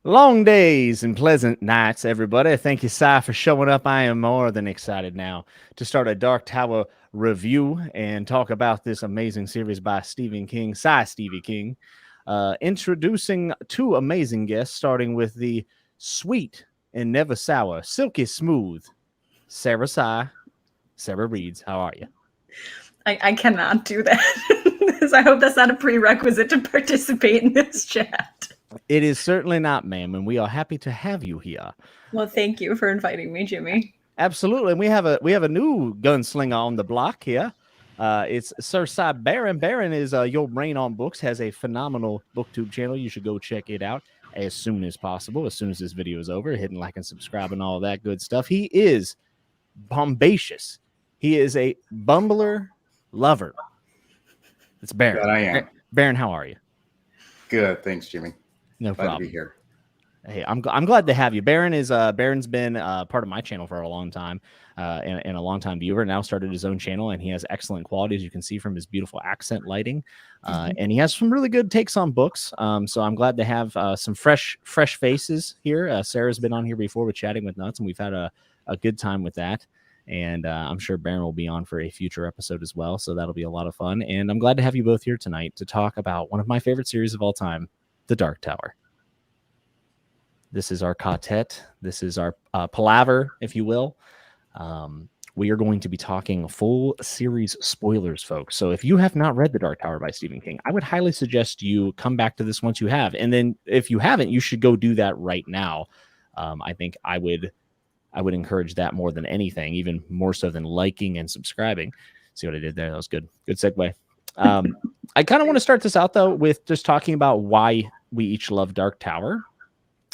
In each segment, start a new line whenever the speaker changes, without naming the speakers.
Long days and pleasant nights, everybody. Thank you, Cy, for showing up. I am more than excited now to start a Dark Tower review and talk about this amazing series by Stephen King, Stevie King. Introducing two amazing guests, starting with the sweet and never sour, silky smooth Sarah Sarah Reeds. How are you?
I cannot do that. I hope that's not a prerequisite to participate in this chat.
It is certainly not, ma'am, and we are happy to have you here.
Well, thank you for inviting me, Jimmy.
Absolutely, and we have a new gunslinger on the block here. It's Sir Cy Baron. Baron is Your Brain on Books, has a phenomenal booktube channel. You should go check it out as soon as possible. As soon as this video is over, hit like and subscribe and all that good stuff. He is bombacious. He is a bumbler lover. It's Baron.
That I am.
Baron, how are you?
Good, thanks, Jimmy.
No
Glad
problem.
to be here.
Hey, I'm glad to have you. Baron's been part of my channel for a long time, and a long time viewer. Now started his own channel, and he has excellent quality, as you can see from his beautiful accent lighting. And he has some really good takes on books. So I'm glad to have some fresh faces here. Sarah's been on here before with Chatting with Nuts, and we've had a good time with that. And I'm sure Baron will be on for a future episode as well. So that'll be a lot of fun. And I'm glad to have you both here tonight to talk about one of my favorite series of all time, The Dark Tower. This is our Katet. This is our palaver, if you will. We are going to be talking full series spoilers, folks. So if you have not read The Dark Tower by Stephen King, I would highly suggest you come back to this once you have. And then if you haven't, you should go do that right now. I think I would encourage that more than anything, even more so than liking and subscribing. See what I did there? That was good. Good segue. I kind of want to start this out, though, with just talking about why we each love Dark Tower.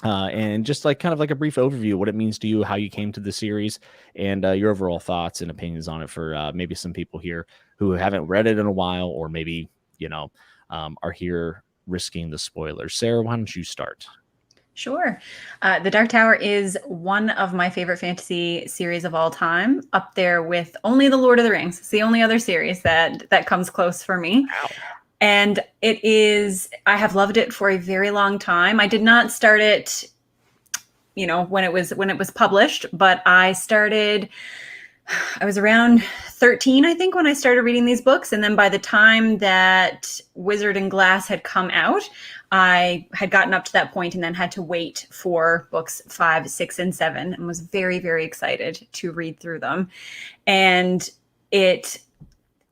And just like kind of like a brief overview of what it means to you, how you came to the series, and your overall thoughts and opinions on it for maybe some people here who haven't read it in a while, or maybe, are here risking the spoilers. Sarah, why don't you start?
Sure. The Dark Tower is one of my favorite fantasy series of all time, up there with only The Lord of the Rings. It's the only other series that comes close for me.
Wow.
And I have loved it for a very long time. I did not start it, when it was published, but I was around 13, I think, when I started reading these books. And then by the time that Wizard and Glass had come out, I had gotten up to that point and then had to wait for books 5, 6, and 7, and was very, very excited to read through them. And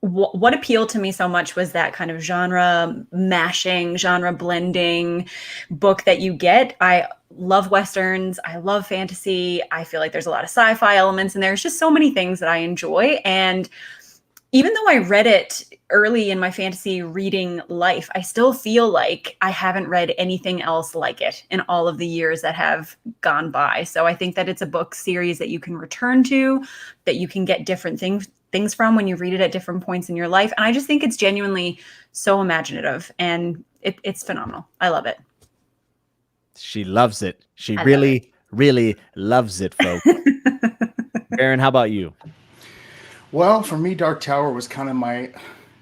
what appealed to me so much was that kind of genre mashing, genre blending book that you get. I love Westerns. I love fantasy. I feel like there's a lot of sci-fi elements in there. There's just so many things that I enjoy. And even though I read it early in my fantasy reading life, I still feel like I haven't read anything else like it in all of the years that have gone by. So I think that it's a book series that you can return to, that you can get different things from when you read it at different points in your life. And I just think it's genuinely so imaginative, and it's phenomenal. I love it.
She loves it. She really loves it, folks. Baron, how about you?
Well, for me, Dark Tower was kind of my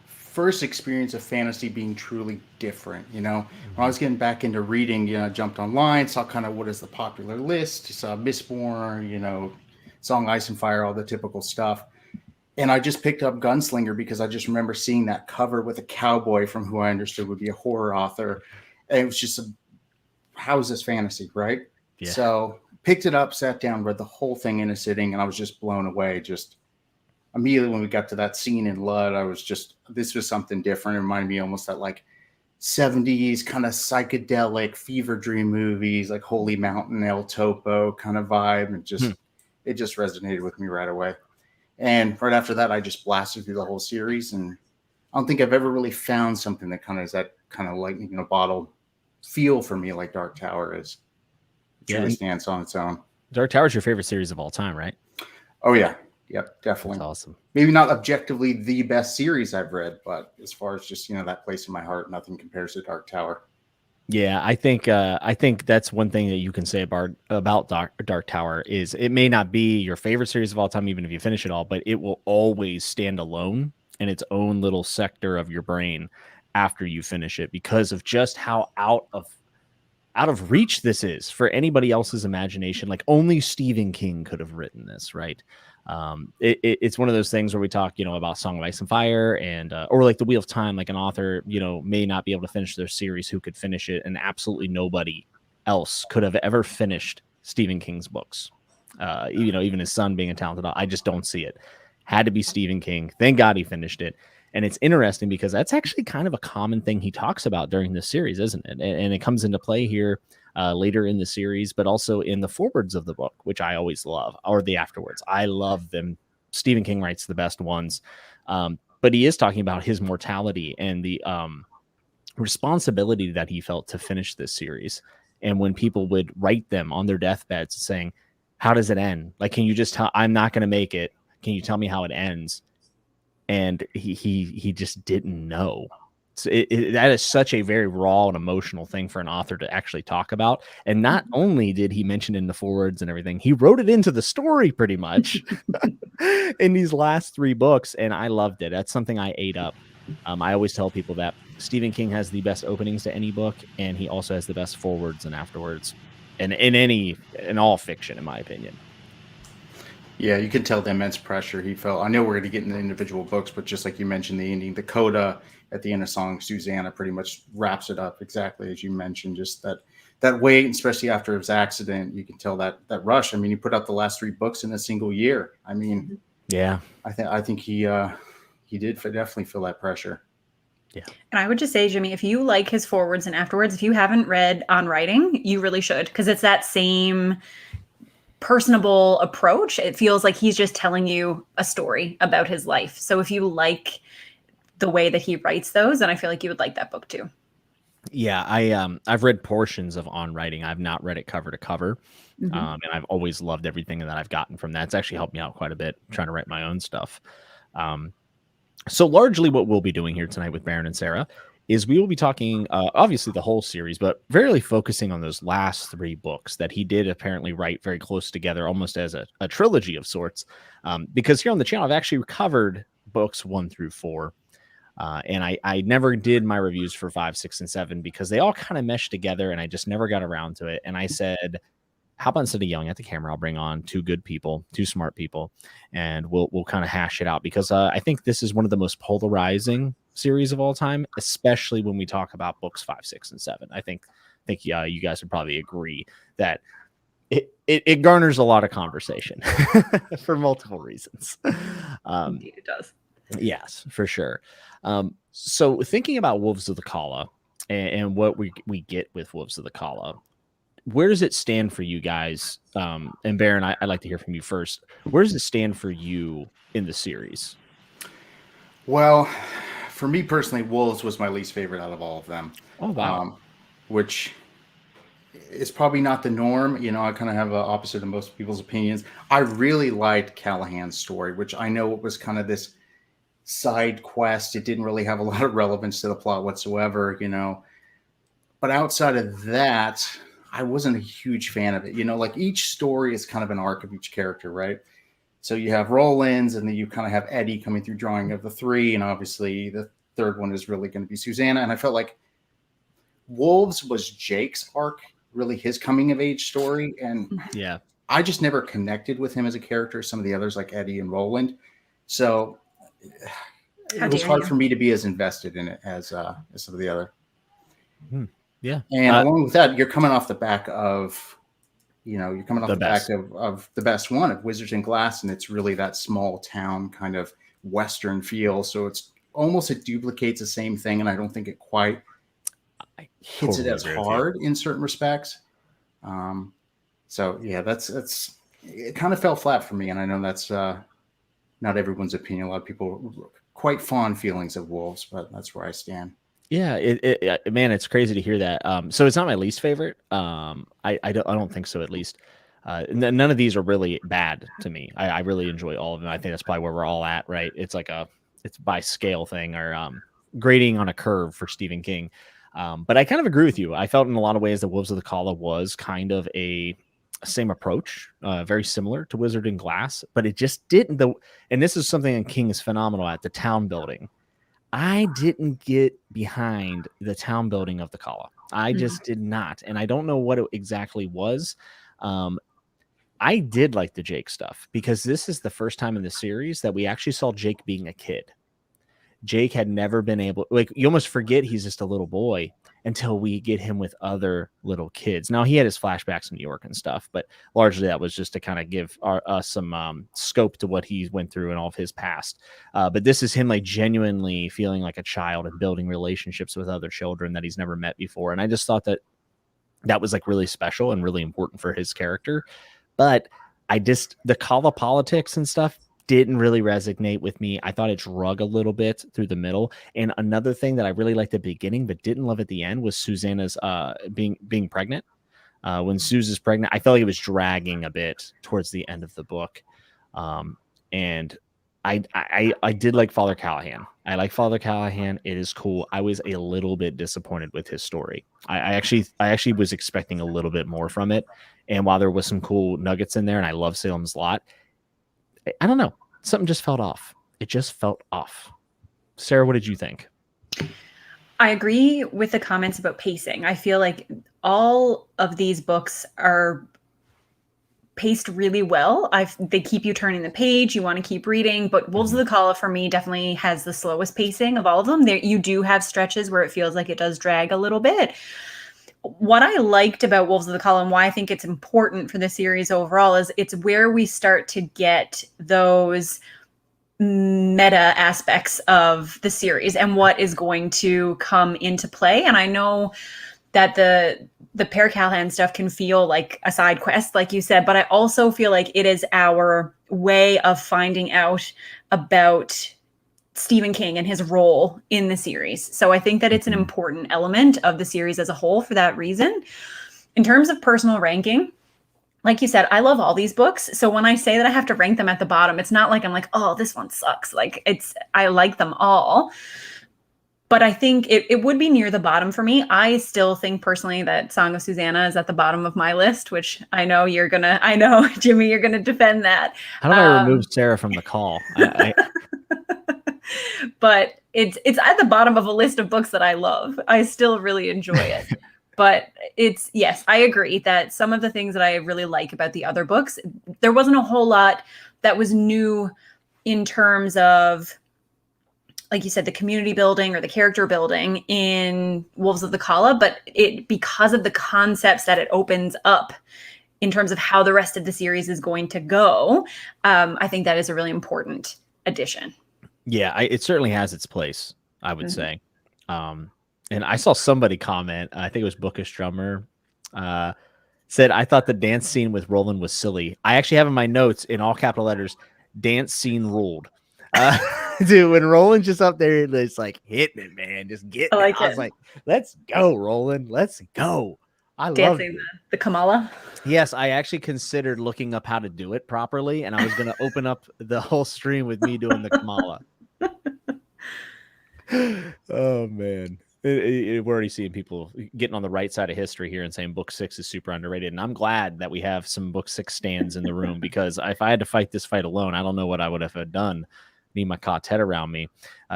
first experience of fantasy being truly different. When I was getting back into reading, I jumped online, saw kind of what is the popular list, saw Mistborn, Song, Ice and Fire, all the typical stuff. And I just picked up Gunslinger because I just remember seeing that cover with a cowboy from who I understood would be a horror author. And it was just, how is this fantasy, right? Yeah. So picked it up, sat down, read the whole thing in a sitting, and I was just blown away. Just immediately when we got to that scene in Lud, this was something different. It reminded me almost that like 70s kind of psychedelic fever dream movies, like Holy Mountain, El Topo kind of vibe. And it just resonated with me right away. And right after that, I just blasted through the whole series. And I don't think I've ever really found something that kind of is that kind of lightning in a bottle feel for me like Dark Tower is. It truly stands on its own.
Dark Tower is your favorite series of all time, right?
Oh, yeah. Yep, definitely.
That's awesome.
Maybe not objectively the best series I've read, but as far as just, that place in my heart, nothing compares to Dark Tower.
Yeah, I think that's one thing that you can say about Dark Tower is it may not be your favorite series of all time, even if you finish it all, but it will always stand alone in its own little sector of your brain after you finish it because of just how out of out of reach this is for anybody else's imagination. Like only Stephen King could have written this, right? It's one of those things where we talk, about Song of Ice and Fire and or like The Wheel of Time. Like an author, may not be able to finish their series who could finish it, and absolutely nobody else could have ever finished Stephen King's books. Even his son being a talented, I just don't see it. Had to be Stephen King. Thank God he finished it. And it's interesting because that's actually kind of a common thing he talks about during this series, isn't it? And it comes into play here later in the series, but also in the forewords of the book, which I always love, or the afterwards. I love them. Stephen King writes the best ones. But he is talking about his mortality and the responsibility that he felt to finish this series. And when people would write them on their deathbeds saying, how does it end? Like, can you just tell, I'm not going to make it. Can you tell me how it ends? And he just didn't know. So that is such a very raw and emotional thing for an author to actually talk about. And not only did he mention in the forewords and everything, he wrote it into the story pretty much in these last 3 books. And I loved it. That's something I ate up. I always tell people that Stephen King has the best openings to any book, and he also has the best forewords and afterwards, and in all fiction, in my opinion.
Yeah, you can tell the immense pressure he felt. I know we're going to get into individual books, but just like you mentioned, the ending, the coda at the end of Song of Susanna pretty much wraps it up exactly as you mentioned. Just that weight, especially after his accident, you can tell that rush. I mean, he put out the last 3 books in a single year. I mean,
yeah,
I think he did definitely feel that pressure.
Yeah.
And I would just say, Jimmy, if you like his forewords and afterwards, if you haven't read On Writing, you really should, because it's that same personable approach. It feels like he's just telling you a story about his life. So if you like the way that he writes those, then I feel like you would like that book too.
Yeah, I've read portions of On Writing. I've not read it cover to cover. And I've always loved everything that I've gotten from that. It's actually helped me out quite a bit trying to write my own stuff. So largely what we'll be doing here tonight with Baron and Sarah is we will be talking, obviously, the whole series, but really focusing on those last 3 books that he did apparently write very close together, almost as a trilogy of sorts. Because here on the channel, I've actually covered books 1 through 4. And I never did my reviews for 5, 6, and 7 because they all kind of meshed together and I just never got around to it. And I said, how about instead of yelling at the camera, I'll bring on 2 good people, 2 smart people, and we'll kind of hash it out, because I think this is one of the most polarizing series of all time, especially when we talk about books 5, 6, and 7. I think you guys would probably agree that it garners a lot of conversation for multiple reasons.
Indeed, it does.
Yes, for sure. So thinking about Wolves of the Kala and what we get with Wolves of the Kala, where does it stand for you guys? And Baron, I'd like to hear from you first. Where does it stand for you in the series?
Well, for me personally, Wolves was my least favorite out of all of them.
Oh, wow.
Which is probably not the norm. I kind of have an opposite of most people's opinions. I really liked Callahan's story, which I know it was kind of this side quest. It didn't really have a lot of relevance to the plot whatsoever, But outside of that, I wasn't a huge fan of it. Like each story is kind of an arc of each character, right? So you have Roland's, and then you kind of have Eddie coming through drawing of the 3. And obviously the third one is really going to be Susanna. And I felt like Wolves was Jake's arc, really his coming of age story. And
yeah,
I just never connected with him as a character. Some of the others like Eddie and Roland. So it was hard for me to be as invested in it as some of the other.
Yeah.
And along with that, you're coming off the back of, back of the best one of Wizards and Glass. And it's really that small town kind of Western feel. So it's almost, it duplicates the same thing. And I don't think it quite hits it as hard in certain respects. So yeah, that's it kind of fell flat for me. And I know that's not everyone's opinion. A lot of people quite fond feelings of Wolves, but that's where I stand.
Yeah, man, it's crazy to hear that. So it's not my least favorite. I don't think so, at least. None of these are really bad to me. I really enjoy all of them. I think that's probably where we're all at, right? It's like it's by scale thing, or grading on a curve for Stephen King. But I kind of agree with you. I felt in a lot of ways that Wolves of the Kala was kind of a same approach, very similar to Wizard and Glass, but it just didn't. And this is something that King is phenomenal at, the town building. I didn't get behind the town building of the Kala. I just did not. And I don't know what it exactly was. I did like the Jake stuff because this is the first time in the series that we actually saw Jake being a kid. Jake had never been able, like, you almost forget he's just a little boy until we get him with other little kids. Now, he had his flashbacks in New York and stuff, but largely that was just to kind of give us some scope to what he went through and all of his past. But this is him like genuinely feeling like a child and building relationships with other children that he's never met before. And I just thought that was like really special and really important for his character. But the Kala politics and stuff didn't really resonate with me. I thought it drug a little bit through the middle. And another thing that I really liked at the beginning but didn't love at the end was Susanna's being pregnant. When Suze pregnant, I felt like it was dragging a bit towards the end of the book. And I did like Father Callahan. I like Father Callahan. It is cool. I was a little bit disappointed with his story. I actually was expecting a little bit more from it. And while there was some cool nuggets in there, and I love Salem's Lot, I don't know. Something just felt off. It just felt off. Sarah, what did you think?
I agree with the comments about pacing. I feel like all of these books are paced really well. They keep you turning the page. You want to keep reading, but Wolves of the Kala for me definitely has the slowest pacing of all of them. You do have stretches where it feels like it does drag a little bit. What I liked about Wolves of the Kala and why I think it's important for the series overall is it's where we start to get those meta aspects of the series and what is going to come into play. And I know that the Per Callahan stuff can feel like a side quest, like you said, but I also feel like it is our way of finding out about Stephen King and his role in the series. So I think that it's an important element of the series as a whole for that reason. In terms of personal ranking, like you said, I love all these books. So when I say that I have to rank them at the bottom, it's not like I'm like, oh, this one sucks. Like I like them all. But I think it would be near the bottom for me. I still think personally that Song of Susanna is at the bottom of my list, which I know Jimmy, you're gonna defend that.
How do I remove Sarah from the call?
But it's at the bottom of a list of books that I love. I still really enjoy it. But yes, I agree that some of the things that I really like about the other books, there wasn't a whole lot that was new in terms of, like you said, the community building or the character building in Wolves of the Kala, but because of the concepts that it opens up in terms of how the rest of the series is going to go, I think that is a really important addition.
Yeah, it certainly has its place, I would say. And I saw somebody comment, I think it was Bookish Drummer, said, I thought the dance scene with Roland was silly. I actually have in my notes in all capital letters, dance scene ruled. Dude, when Roland's just up there, it's like hitting it, man. Just getting it. I was like, let's go, Roland. Let's go. I love
the Kamala.
Yes, I actually considered looking up how to do it properly, and I was going to open up the whole stream with me doing the Kamala. Oh, man. We're already seeing people getting on the right side of history here and saying book 6 is super underrated. And I'm glad that we have some book 6 stands in the room because if I had to fight this fight alone, I don't know what I would have done. Need my Katet around me.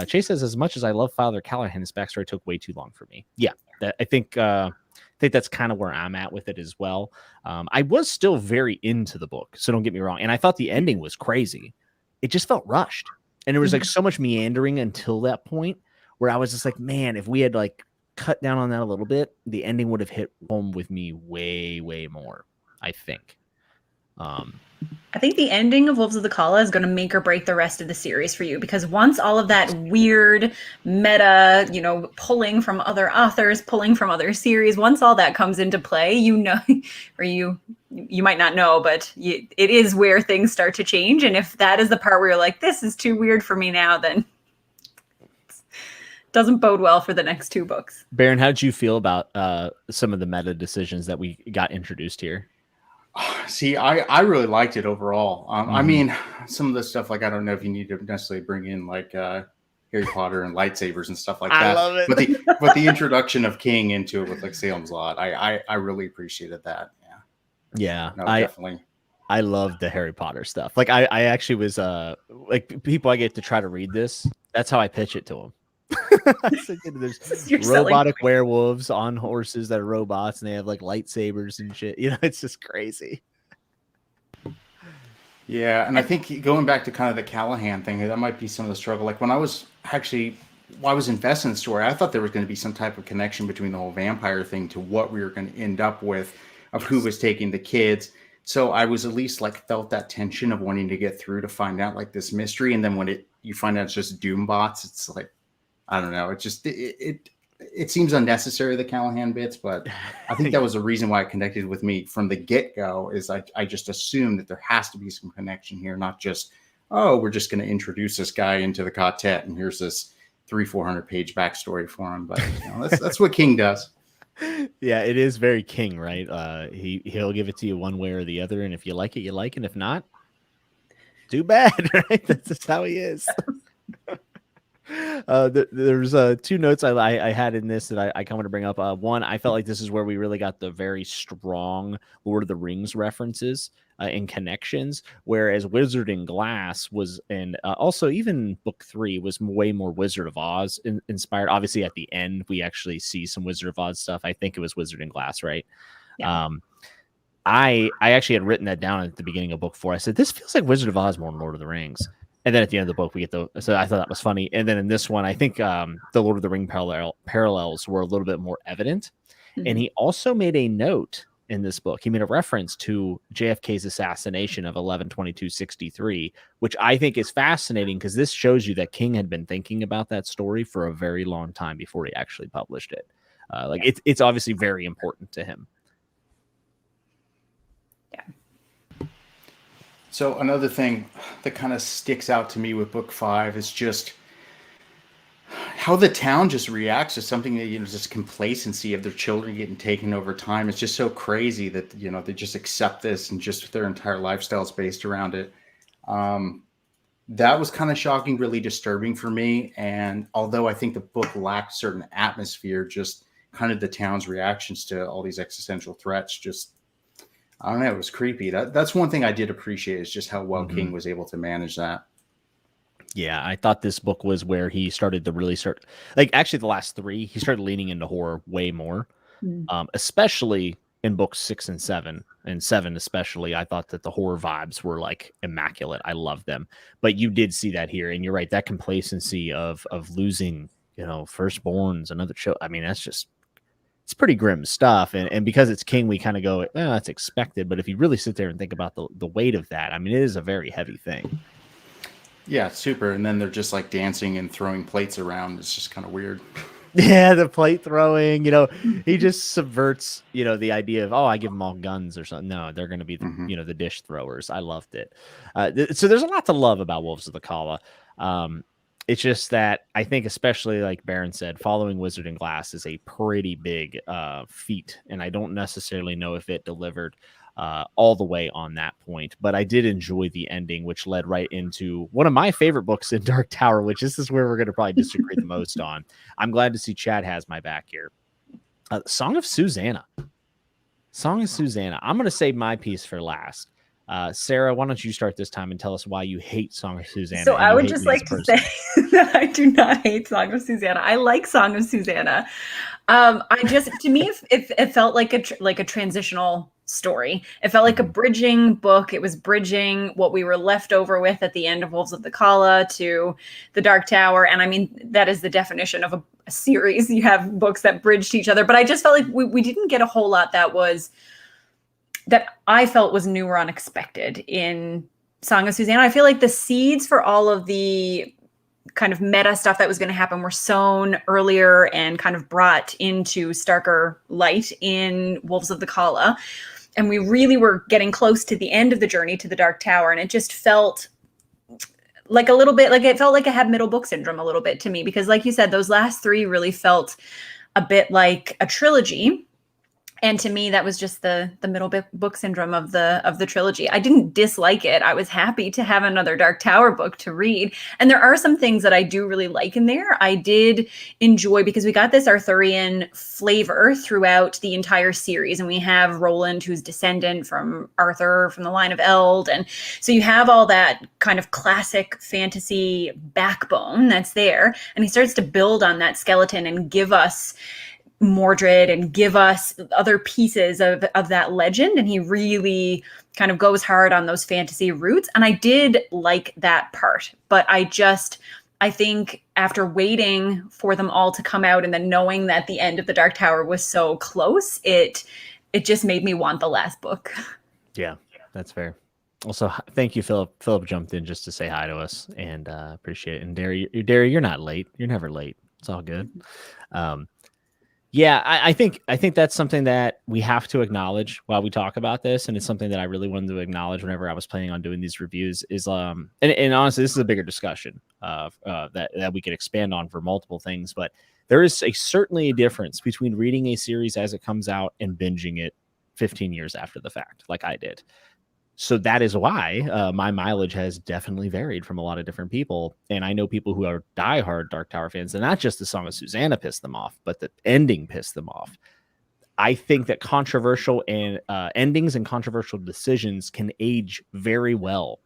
Chase says, as much as I love Father Callahan, his backstory took way too long for me. Yeah, I think that's kind of where I'm at with it as well. I was still very into the book, so don't get me wrong. And I thought the ending was crazy. It just felt rushed. And there was like so much meandering until that point where I was just like, man, if we had like cut down on that a little bit, the ending would have hit home with me way, way more, I think.
I think the ending of Wolves of the Kala is going to make or break the rest of the series for you, because once all of that weird meta, pulling from other authors, pulling from other series, once all that comes into play, or you might not know, but it is where things start to change. And if that is the part where you're like, this is too weird for me now, then it doesn't bode well for the next 2 books.
Baron, how did you feel about some of the meta decisions that we got introduced here?
See, I really liked it overall. I mean, some of the stuff, like, I don't know if you need to necessarily bring in like Harry Potter and lightsabers and stuff like that. I love it. But the introduction of King into it with like Salem's Lot, I really appreciated that.
Yeah.
No, definitely.
I loved the Harry Potter stuff. Like I actually was like people I get to try to read this. That's how I pitch it to them. So, there's
You're selling
robotic werewolves on horses that are robots, and they have like lightsabers and shit. It's just crazy.
Yeah, and I think going back to kind of the Callahan thing, that might be some of the struggle. Like when I was invested in the story, I thought there was going to be some type of connection between the whole vampire thing to what we were going to end up with, of who was taking the kids. So I was at least like felt that tension of wanting to get through to find out like this mystery, and then when you find out it's just doom bots, it's like, I don't know. It just it seems unnecessary, the Callahan bits, but I think that was the reason why it connected with me from the get-go. Is I just assumed that there has to be some connection here, not just, oh, we're just going to introduce this guy into the Katet and here's this 300-400 page backstory for him. But that's what King does.
Yeah, it is very King, right? He'll give it to you one way or the other, and if you like it, you like it. And if not, too bad, right? That's just how he is. There's two notes I had in this that I kind of want to bring up. One, I felt like this is where we really got the very strong Lord of the Rings references and connections, whereas Wizard and Glass was, and also even book 3 was way more Wizard of Oz inspired. Obviously, at the end, we actually see some Wizard of Oz stuff. I think it was Wizard and Glass, right?
Yeah.
I actually had written that down at the beginning of book 4. I said, this feels like Wizard of Oz more than Lord of the Rings. And then at the end of the book, we get so I thought that was funny. And then in this one, I think the Lord of the Ring parallels were a little bit more evident. Mm-hmm. And he also made a note in this book. He made a reference to JFK's assassination of 11/22/63, which I think is fascinating because this shows you that King had been thinking about that story for a very long time before he actually published it. It's obviously very important to him.
Yeah.
So another thing that kind of sticks out to me with book 5 is just how the town just reacts to something that, just complacency of their children getting taken over time. It's just so crazy that, they just accept this and just their entire lifestyle is based around it. That was kind of shocking, really disturbing for me. And although I think the book lacked certain atmosphere, just kind of the town's reactions to all these existential threats, just, I don't know, it was creepy. That's one thing I did appreciate, is just how well King was able to manage that.
Yeah, I thought this book was where he started to really actually the last 3, he started leaning into horror way more, especially in books 6 and 7, and 7 especially. I thought that the horror vibes were like immaculate. I loved them, but you did see that here, and you're right. That complacency of losing, firstborns, another child. I mean, it's pretty grim stuff. And because it's King, we kind of go, well, that's expected. But if you really sit there and think about the weight of that, I mean, it is a very heavy thing.
Yeah, super. And then they're just like dancing and throwing plates around. It's just kind of weird.
Yeah, the plate throwing, he just subverts, the idea of, oh, I give them all guns or something. No, they're going to be, the dish throwers. I loved it. So there's a lot to love about Wolves of the Kala. It's just that I think, especially like Baron said, following Wizard and Glass is a pretty big feat. And I don't necessarily know if it delivered all the way on that point. But I did enjoy the ending, which led right into one of my favorite books in Dark Tower, which this is where we're going to probably disagree the most on. I'm glad to see Chad has my back here. Song of Susanna. Song of Susanna. I'm going to save my piece for last. Sarah, why don't you start this time and tell us why you hate Song of Susanna?
So I would just like to say that I do not hate Song of Susanna. I like Song of Susanna. To me, it felt like a transitional story. It felt like a bridging book. It was bridging what we were left over with at the end of Wolves of the Kala to the Dark Tower. And I mean, that is the definition of a series. You have books that bridge to each other. But I just felt like we didn't get a whole lot that I felt was new or unexpected in Song of Susanna. I feel like the seeds for all of the kind of meta stuff that was going to happen were sown earlier and kind of brought into starker light in Wolves of the Kala. And we really were getting close to the end of the journey to the Dark Tower. And it just felt like a little bit, like it felt like I had middle book syndrome a little bit to me, because like you said, those last 3 really felt a bit like a trilogy And to me, that was just the middle book syndrome of the trilogy. I didn't dislike it. I was happy to have another Dark Tower book to read. And there are some things that I do really like in there. I did enjoy, because we got this Arthurian flavor throughout the entire series. And we have Roland, who's descendant from Arthur, from the line of Eld. And so you have all that kind of classic fantasy backbone that's there. And he starts to build on that skeleton and give us Mordred and give us other pieces of that legend. And he really kind of goes hard on those fantasy roots. And I did like that part, but I think after waiting for them all to come out and then knowing that the end of the Dark Tower was so close, it just made me want the last book.
Yeah, that's fair. Also, thank you, Philip. Philip jumped in just to say hi to us, and appreciate it. And Derry, you're not late. You're never late. It's all good. Yeah, I think that's something that we have to acknowledge while we talk about this, and it's something that I really wanted to acknowledge whenever I was planning on doing these reviews. Is and honestly, this is a bigger discussion that we could expand on for multiple things, but there is certainly a difference between reading a series as it comes out and binging it 15 years after the fact, like I did. So that is why my mileage has definitely varied from a lot of different people. And I know people who are diehard Dark Tower fans, and not just the Song of Susanna pissed them off, but the ending pissed them off. I think that controversial and endings and controversial decisions can age very well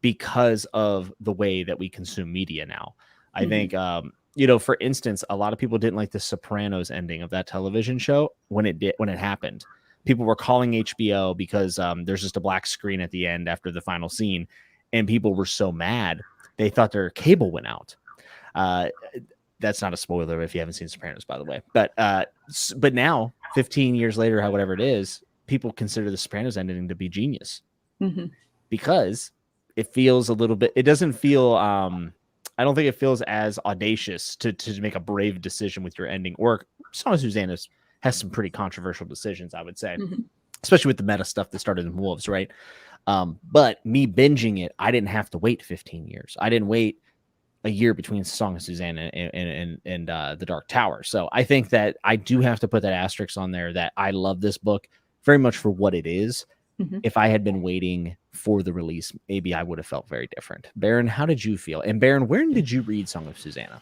because of the way that we consume media now. I think, for instance, a lot of people didn't like the Sopranos ending of that television show when it happened. People were calling HBO because there's just a black screen at the end after the final scene, and people were so mad they thought their cable went out. That's not a spoiler if you haven't seen Sopranos, by the way. But now, 15 years later, whatever it is, people consider the Sopranos ending to be genius because it feels a little bit. It doesn't feel. I don't think it feels as audacious to make a brave decision with your ending. Or Song of Susanna has some pretty controversial decisions, I would say, especially with the meta stuff that started in Wolves, right? But me binging it, I didn't have to wait 15 years. I didn't wait a year between Song of Susanna and the Dark Tower. So I think that I do have to put that asterisk on there that I love this book very much for what it is. If I had been waiting for the release, maybe I would have felt very different. Baron, how did you feel? And Baron, when did you read Song of Susanna?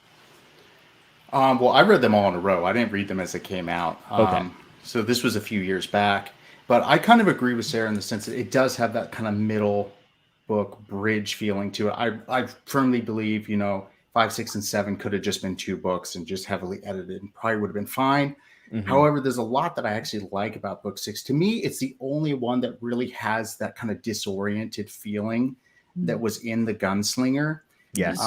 Well, I read them all in a row. I didn't read them as they came out.
Okay.
So this was a few years back. But I kind of agree with Sarah in the sense that it does have that kind of middle book bridge feeling to it. I firmly believe, 5, 6, and 7 could have just been 2 books and just heavily edited and probably would have been fine. However, there's a lot that I actually like about book 6. To me, it's the only one that really has that kind of disoriented feeling that was in the Gunslinger.
Yes.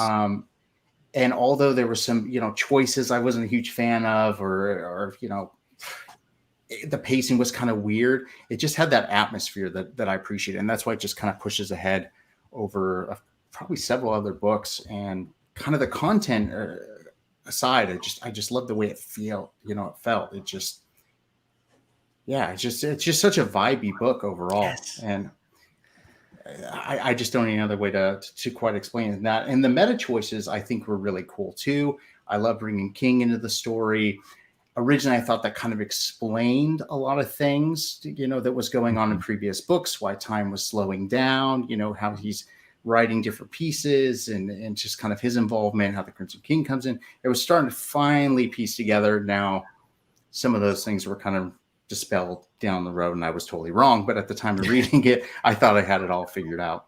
And although there were some, choices I wasn't a huge fan of, or the pacing was kind of weird, it just had that atmosphere that I appreciate. And that's why it just kind of pushes ahead over probably several other books. And kind of the content aside, I just love the way it felt. It's just such a vibey book overall. Yes. And I just don't know any other way to quite explain that. And the meta choices I think were really cool too. I love bringing King into the story. Originally, I thought that kind of explained a lot of things, that was going on in previous books, why time was slowing down, how he's writing different pieces and just kind of his involvement, how the Crimson King comes in. It was starting to finally piece together. Now, some of those things were kind of dispelled down the road and I was totally wrong. But at the time of reading it, I thought I had it all figured out.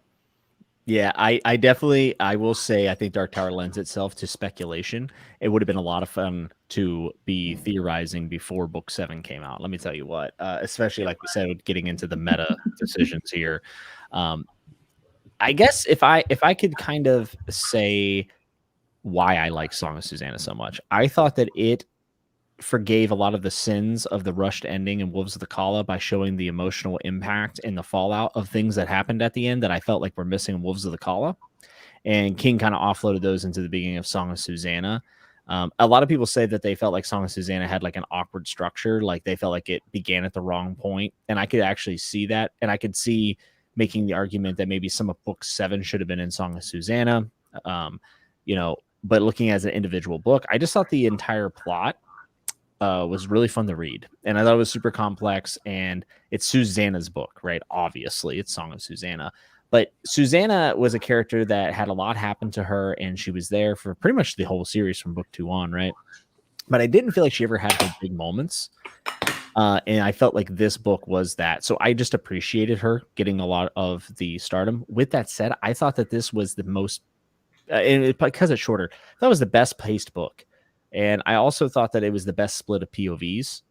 Yeah, I definitely, I will say, I think Dark Tower lends itself to speculation. It would have been a lot of fun to be theorizing before book 7 came out. Let me tell you what, especially like we said, getting into the meta decisions here. I guess if I could kind of say why I like Song of Susanna so much, I thought that it forgave a lot of the sins of the rushed ending in Wolves of the Kala by showing the emotional impact and the fallout of things that happened at the end that I felt like were missing in Wolves of the Kala. And King kind of offloaded those into the beginning of Song of Susanna. A lot of people say that they felt like Song of Susanna had like an awkward structure, like they felt like it began at the wrong point. And I could actually see that. And I could see making the argument that maybe some of book 7 should have been in Song of Susanna. But looking as an individual book, I just thought the entire plot was really fun to read, and I thought it was super complex. And it's Susanna's book, right? Obviously, it's Song of Susanna. But Susanna was a character that had a lot happen to her, and she was there for pretty much the whole series from book 2 on, right? But I didn't feel like she ever had her big moments. And I felt like this book was that. So I just appreciated her getting a lot of the stardom. With that said, I thought that this was the most, because it's shorter, that was the best paced book. And I also thought that it was the best split of POVs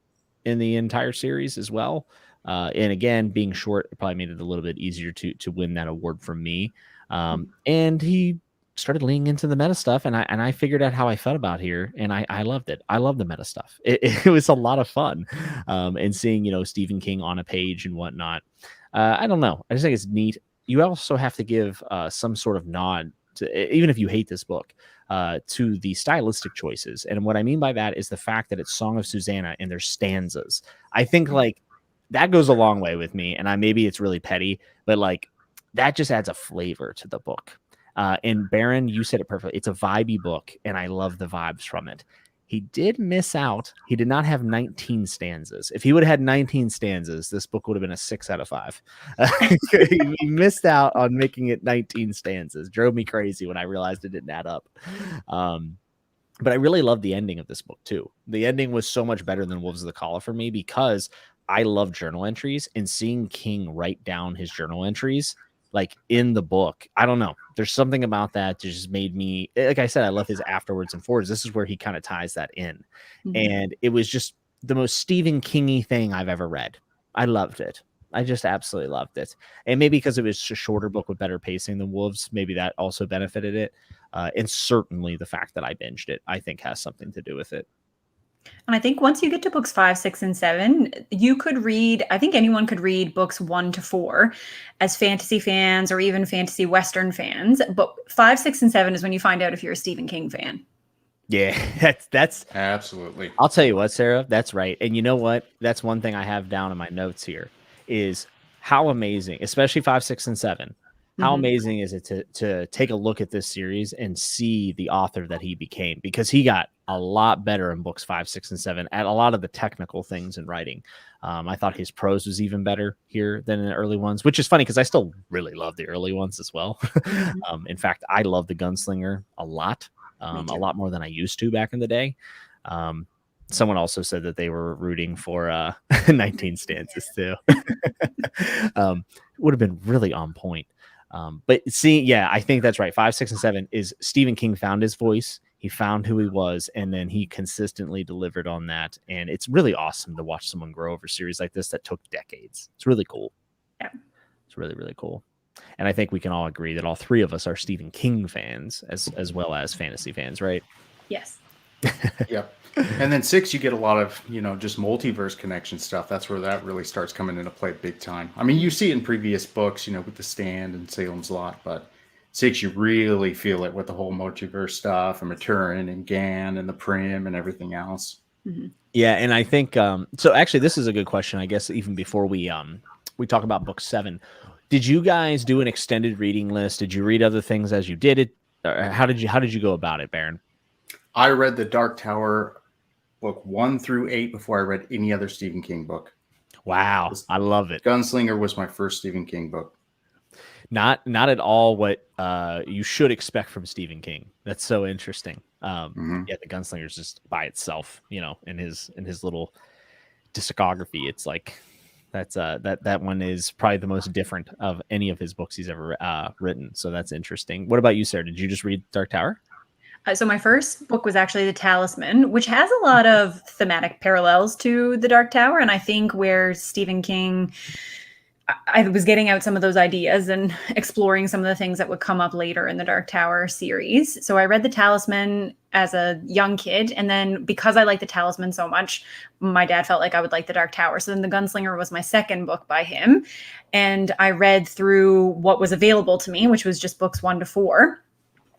in the entire series as well. And again, being short, it probably made it a little bit easier to win that award from me. And he started leaning into the meta stuff, and I figured out how I felt about here, and I loved it. I love the meta stuff. It was a lot of fun, and seeing Stephen King on a page and whatnot. I don't know. I just think it's neat. You also have to give some sort of nod to, even if you hate this book, to the stylistic choices. And what I mean by that is the fact that it's Song of Susanna and there's stanzas. I think like that goes a long way with me, and maybe it's really petty, but like that just adds a flavor to the book. And Baron, you said it perfectly. It's a vibey book, and I love the vibes from it. He did miss out. He did not have 19 stanzas. If he would have had 19 stanzas, this book would have been a 6 out of 5. He missed out on making it 19 stanzas. Drove me crazy when I realized it didn't add up. But I really loved the ending of this book, too. The ending was so much better than Wolves of the Calla for me, because I love journal entries, and seeing King write down his journal entries like in the book, I don't know. There's something about that that just made me, like I said, I love his afterwards and forwards. This is where he kind of ties that in. And it was just the most Stephen King-y thing I've ever read. I loved it. I just absolutely loved it. And maybe because it was a shorter book with better pacing than Wolves, maybe that also benefited it. And certainly the fact that I binged it, I think, has something to do with it.
And I think once you get to books 5, 6, and 7, you could read, I think anyone could read books 1 to 4 as fantasy fans or even fantasy Western fans. But 5, 6, and 7 is when you find out if you're a Stephen King fan.
Yeah, that's
absolutely.
I'll tell you what, Sarah, that's right. And you know what? That's one thing I have down in my notes here is how amazing, especially 5, 6, and 7. How amazing is it to take a look at this series and see the author that he became, because he got a lot better in books 5, 6, and 7 at a lot of the technical things in writing. I thought his prose was even better here than in the early ones, which is funny because I still really love the early ones as well. In fact, I love the Gunslinger a lot more than I used to back in the day. Someone also said that they were rooting for 19 stanzas too. Would have been really on point. But see, yeah, I think that's right. 5, 6, and 7 is Stephen King found his voice. He found who he was, and then he consistently delivered on that. And it's really awesome to watch someone grow over a series like this that took decades. It's really cool.
Yeah.
It's really, really cool. And I think we can all agree that all 3 of us are Stephen King fans as well as fantasy fans, right?
Yes.
Yep. And then 6, you get a lot of, just multiverse connection stuff. That's where that really starts coming into play big time. I mean, you see it in previous books, with The Stand and Salem's Lot, but 6, you really feel it with the whole multiverse stuff and Maturin and Gan and the Prim and everything else.
Yeah, and I think so. Actually, this is a good question. I guess even before we talk about book 7, did you guys do an extended reading list? Did you read other things as you did it? Or how did you go about it, Baron?
I read the Dark Tower book 1 through 8 before I read any other Stephen King book.
Wow, I love it.
Gunslinger was my first Stephen King book.
Not at all what you should expect from Stephen King. That's so interesting. Yeah, the Gunslinger is just by itself, in his little discography. It's like that one is probably the most different of any of his books he's ever written. So that's interesting. What about you, Sarah? Did you just read Dark Tower?
So my first book was actually The Talisman, which has a lot of thematic parallels to The Dark Tower. And I think where Stephen King, I was getting out some of those ideas and exploring some of the things that would come up later in the Dark Tower series. So I read The Talisman as a young kid. And then because I liked The Talisman so much, my dad felt like I would like The Dark Tower. So then The Gunslinger was my second book by him. And I read through what was available to me, which was just books 1 to 4.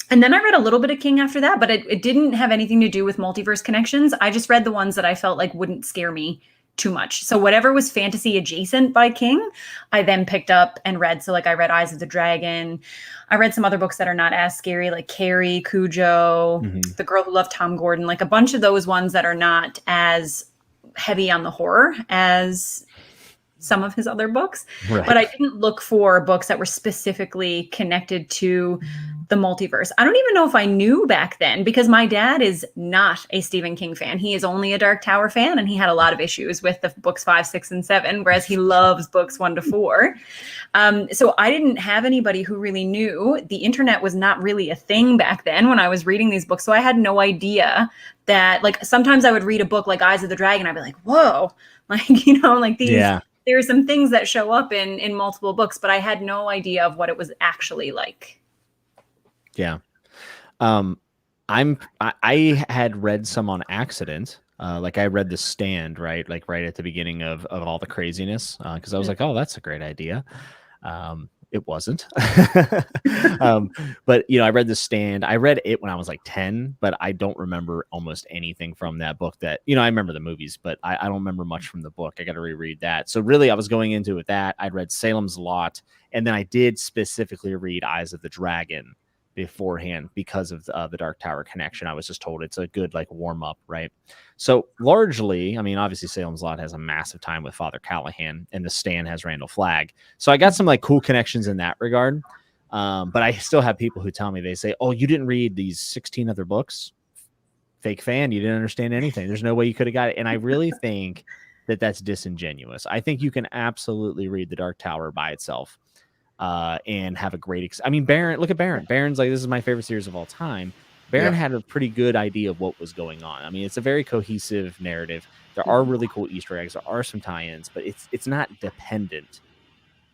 And then I read a little bit of King after that, but it didn't have anything to do with multiverse connections. I just read the ones that I felt like wouldn't scare me too much. So whatever was fantasy adjacent by King, I then picked up and read. So like I read Eyes of the Dragon. I read some other books that are not as scary, like Carrie, Cujo, The Girl Who Loved Tom Gordon, like a bunch of those ones that are not as heavy on the horror as some of his other books.
Right.
But I didn't look for books that were specifically connected to the multiverse. I don't even know if I knew back then, because my dad is not a Stephen King fan. He is only a Dark Tower fan, and he had a lot of issues with the books 5, 6, and 7, whereas he loves books 1 to 4. So I didn't have anybody who really knew. The internet was not really a thing back then when I was reading these books. So I had no idea that, like, sometimes I would read a book like Eyes of the Dragon. I'd be like, whoa, like, you know, like these, there are some things that show up in multiple books, but I had no idea of what it was actually like.
Yeah. I had read some on accident. Like I read The Stand, right? Like right at the beginning of all the craziness. Cause I was like, oh, that's a great idea. It wasn't. But you know, I read The Stand. I read it when I was like 10, but I don't remember almost anything from that book. That, you know, I remember the movies, but I don't remember much from the book. I got to reread that. So really I was going into it with that. I'd read Salem's Lot, and then I did specifically read Eyes of the Dragon beforehand because of the Dark Tower connection. I was just told it's a good like warm up, right? So largely, I mean, obviously Salem's Lot has a massive time with Father Callahan, and The Stand has Randall Flagg. So I got some like cool connections in that regard. But I still have people who tell me, they say, oh, you didn't read these 16 other books? Fake fan, you didn't understand anything. There's no way you could have got it. And I really think that that's disingenuous. I think you can absolutely read the Dark Tower by itself. And have a great I mean, Baron, look at Baron. Baron's like, this is my favorite series of all time. Baron had a pretty good idea of what was going on. I mean, it's a very cohesive narrative. There are really cool Easter eggs. There are some tie-ins, but it's not dependent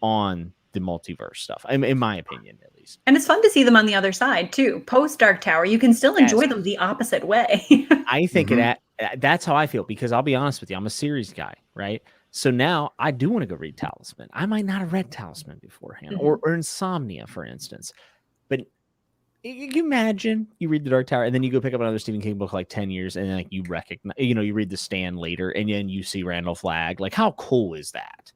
on the multiverse stuff, in my opinion, at least.
And it's fun to see them on the other side too. Post Dark Tower, you can still enjoy them the opposite way.
I think that's how I feel, because I'll be honest with you, I'm a series guy, right? So now I do want to go read Talisman. I might not have read Talisman beforehand, or Insomnia, for instance. But you can imagine you read The Dark Tower, and then you go pick up another Stephen King book like 10 years, and then like you recognize, you know, you read The Stand later, and then you see Randall Flagg. Like, how cool is that?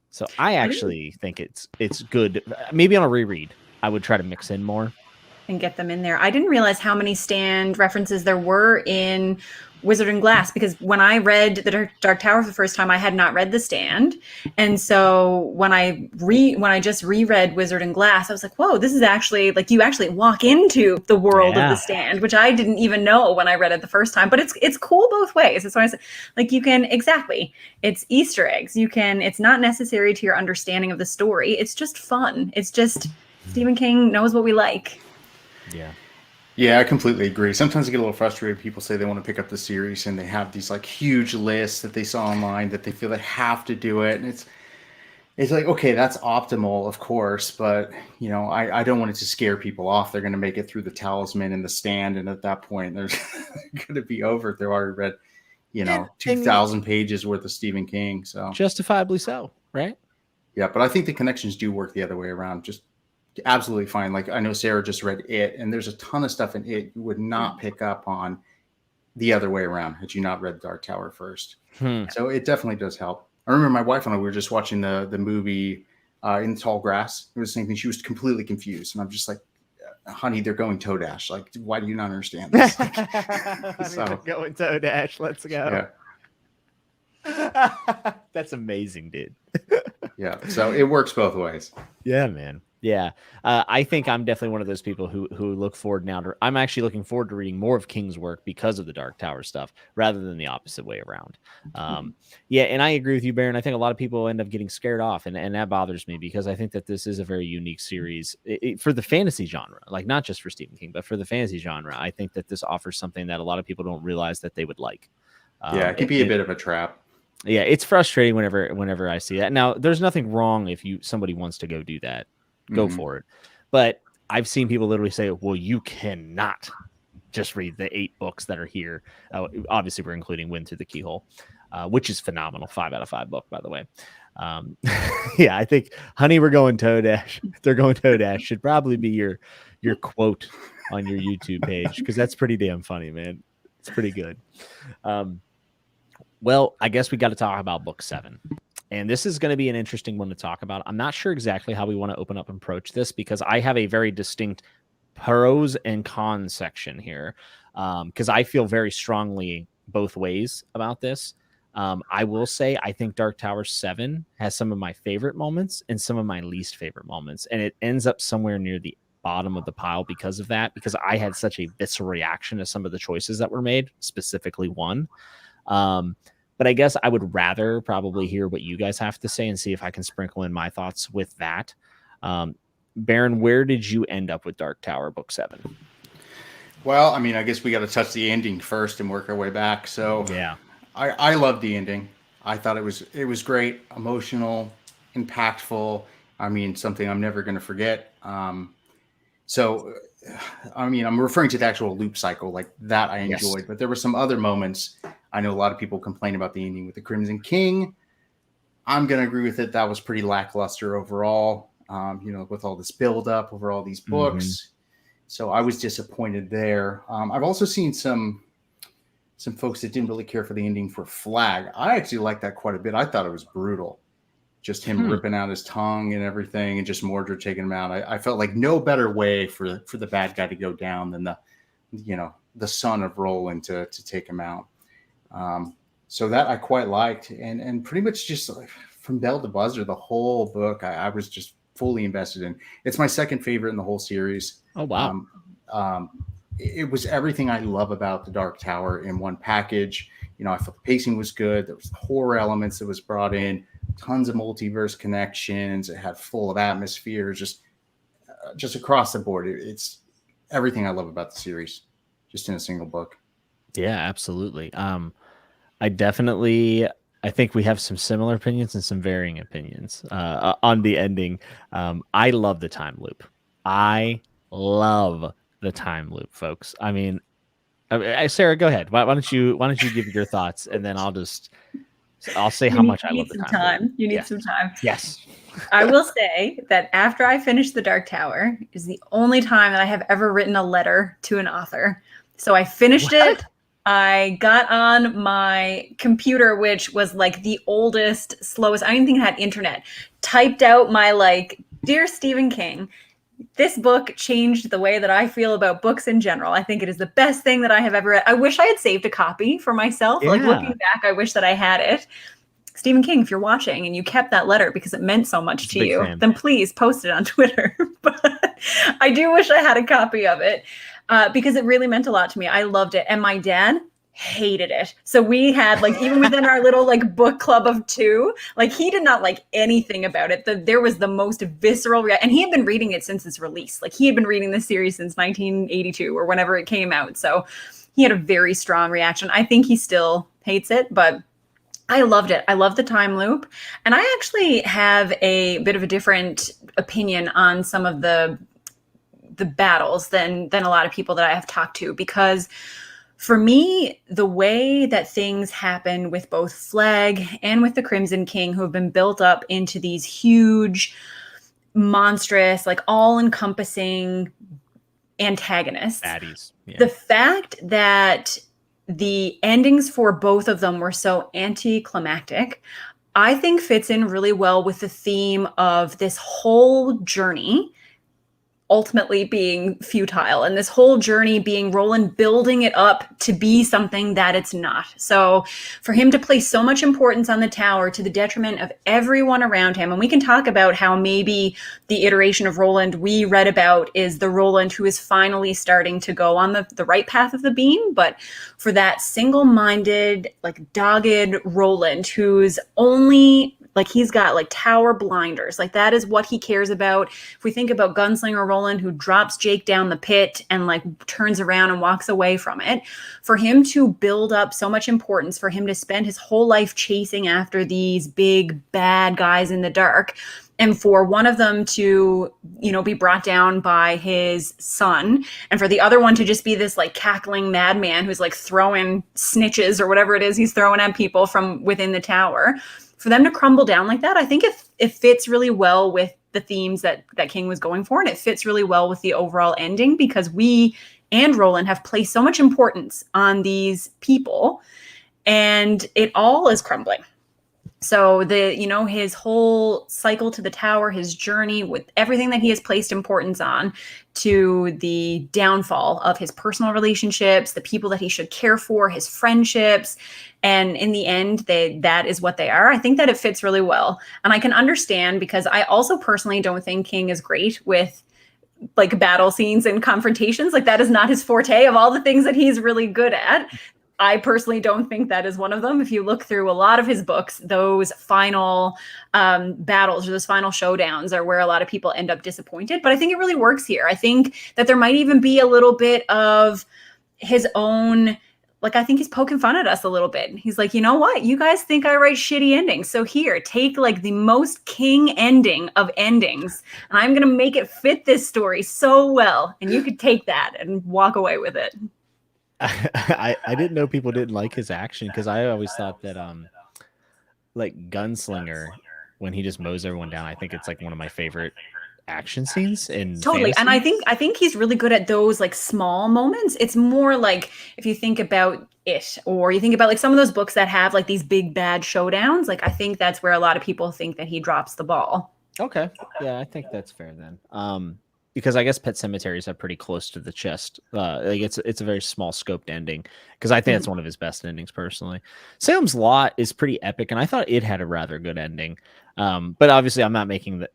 So I actually think it's good. Maybe on a reread, I would try to mix in more
and get them in there. I didn't realize how many Stand references there were in Wizard and Glass, because when I read the Dark Tower for the first time, I had not read The Stand. And so when I just reread Wizard and Glass, I was like, whoa, this is actually like, you actually walk into the world of The Stand, which I didn't even know when I read it the first time. But it's cool both ways. It's what I like, you can, exactly, it's Easter eggs. It's not necessary to your understanding of the story. It's just fun. It's just Stephen King knows what we like.
Yeah.
Yeah, I completely agree. Sometimes I get a little frustrated. People say they want to pick up the series and they have these like huge lists that they saw online that they feel they have to do it. And it's like, okay, that's optimal, of course, but you know, I don't want it to scare people off. They're going to make it through the Talisman and The Stand, and at that point, they're going to be over if they've already read, you know, 2,000 pages worth of Stephen King. So
justifiably so, right?
Yeah, but I think the connections do work the other way around. Just absolutely fine. Like, I know Sarah just read It, and there's a ton of stuff in It you would not pick up on the other way around had you not read Dark Tower first. So it definitely does help. I remember my wife and I, we were just watching the movie In the Tall Grass. It was the same thing. She was completely confused, and I'm just like, honey, they're going toe dash. Like, why do you not understand this?
They're going toe dash. Let's go. Yeah. That's amazing, dude.
Yeah, so it works both ways.
Yeah, man. Yeah, I think I'm definitely one of those people who look forward now to. I'm actually looking forward to reading more of King's work because of the Dark Tower stuff, rather than the opposite way around. Yeah, and I agree with you, Baron. I think a lot of people end up getting scared off, and that bothers me, because I think that this is a very unique series for the fantasy genre, like not just for Stephen King, but for the fantasy genre. I think that this offers something that a lot of people don't realize that they would like.
Yeah, it can be a bit of a trap.
Yeah, it's frustrating whenever I see that. Now, there's nothing wrong if somebody wants to go do that. Go for it. But I've seen people literally say, well, you cannot just read the 8 books that are here. Obviously, we're including Wind Through the Keyhole, which is phenomenal. 5 out of 5 book, by the way. Yeah, I think, honey, we're going toe dash. They're going toe dash should probably be your quote on your YouTube page, because that's pretty damn funny, man. It's pretty good. Well, I guess we got to talk about book 7. And this is going to be an interesting one to talk about. I'm not sure exactly how we want to open up and approach this because I have a very distinct pros and cons section here, because I feel very strongly both ways about this. I will say I think Dark Tower 7 has some of my favorite moments and some of my least favorite moments, and it ends up somewhere near the bottom of the pile because of that, because I had such a visceral reaction to some of the choices that were made, specifically one. But I guess I would rather probably hear what you guys have to say and see if I can sprinkle in my thoughts with that. Baron, where did you end up with Dark Tower book 7?
Well, I mean, I guess we got to touch the ending first and work our way back. So
Yeah,
I loved the ending. I thought it was great, emotional, impactful. I mean, something I'm never going to forget. So, I mean, I'm referring to the actual loop cycle like that I enjoyed, but there were some other moments. I know a lot of people complain about the ending with the Crimson King. I'm going to agree with it. That was pretty lackluster overall, with all this buildup over all these books. So I was disappointed there. I've also seen some folks that didn't really care for the ending for Flag. I actually liked that quite a bit. I thought it was brutal. Just him ripping out his tongue and everything, and just Mordred taking him out. I felt like no better way for the bad guy to go down than the son of Roland to take him out. So that I quite liked, and pretty much just like from bell to buzzer, the whole book I was just fully invested in. It's my second favorite in the whole series.
Oh wow!
It was everything I love about the Dark Tower in one package. I thought the pacing was good. There was horror elements that was brought in, tons of multiverse connections. It had full of atmosphere, just across the board. It's everything I love about the series, just in a single book.
Yeah, absolutely. I think we have some similar opinions and some varying opinions on the ending. I love the time loop. I love the time loop, folks. I mean, Sarah, go ahead. Why don't you give your thoughts, and then I'll say how much I love the time loop.
You need some time.
Yes.
I will say that after I finished The Dark Tower is the only time that I have ever written a letter to an author. So I finished it. I got on my computer, which was like the oldest, slowest. I don't even think it had internet. Typed out my Dear Stephen King, this book changed the way that I feel about books in general. I think it is the best thing that I have ever read. I wish I had saved a copy for myself.
Yeah.
Looking back, I wish that I had it. Stephen King, if you're watching and you kept that letter because it meant so much to you, then please post it on Twitter. But I do wish I had a copy of it because it really meant a lot to me. I loved it. And my dad hated it. So we had even within our little book club of 2, he did not like anything about it. There was the most visceral and he had been reading it since its release. He had been reading the series since 1982 or whenever it came out. So he had a very strong reaction. I think he still hates it, but I loved it. I love the time loop. And I actually have a bit of a different opinion on some of the battles than a lot of people that I have talked to, because for me, the way that things happen with both Flag and with the Crimson King, who have been built up into these huge, monstrous, all-encompassing antagonists.
Baddies. Yeah.
The fact that the endings for both of them were so anticlimactic, I think fits in really well with the theme of this whole journey ultimately being futile, and this whole journey being Roland building it up to be something that it's not. So for him to place so much importance on the tower to the detriment of everyone around him, and we can talk about how maybe the iteration of Roland we read about is the Roland who is finally starting to go on the right path of the beam, but for that single-minded, dogged Roland who's only he's got tower blinders. That is what he cares about. If we think about Gunslinger Roland, who drops Jake down the pit and turns around and walks away from it, for him to build up so much importance, for him to spend his whole life chasing after these big bad guys in the dark, and for one of them to, be brought down by his son, and for the other one to just be this cackling madman who's throwing snitches or whatever it is he's throwing at people from within the tower. For them to crumble down like that, I think it fits really well with the themes that King was going for, and it fits really well with the overall ending, because we and Roland have placed so much importance on these people, and it all is crumbling. So his whole cycle to the tower, his journey with everything that he has placed importance on, to the downfall of his personal relationships, the people that he should care for, his friendships. And in the end, that is what they are. I think that it fits really well. And I can understand, because I also personally don't think King is great with like battle scenes and confrontations. Like, that is not his forte. Of all the things that he's really good at, I personally don't think that is one of them. If you look through a lot of his books, those final battles or those final showdowns are where a lot of people end up disappointed. But I think it really works here. I think that there might even be a little bit of his own, like, I think he's poking fun at us a little bit. He's like, you know what? You guys think I write shitty endings. So here, take like the most King ending of endings, and I'm going to make it fit this story so well. And you could take that and walk away with it.
I didn't know people didn't like his action, because I always thought that like Gunslinger, when he just mows everyone down, I think it's like one of my favorite action scenes in
totally.
fantasy.
And I think he's really good at those like small moments. It's more like if you think about it, or you think about like some of those books that have like these big bad showdowns, like I think that's where a lot of people think that he drops the ball.
Okay. Yeah, I think that's fair then. Because I guess Pet Cemeteries are pretty close to the chest. Like it's a very small scoped ending, because I think that's one of his best endings personally. Salem's Lot is pretty epic, and I thought it had a rather good ending. But obviously, I'm not making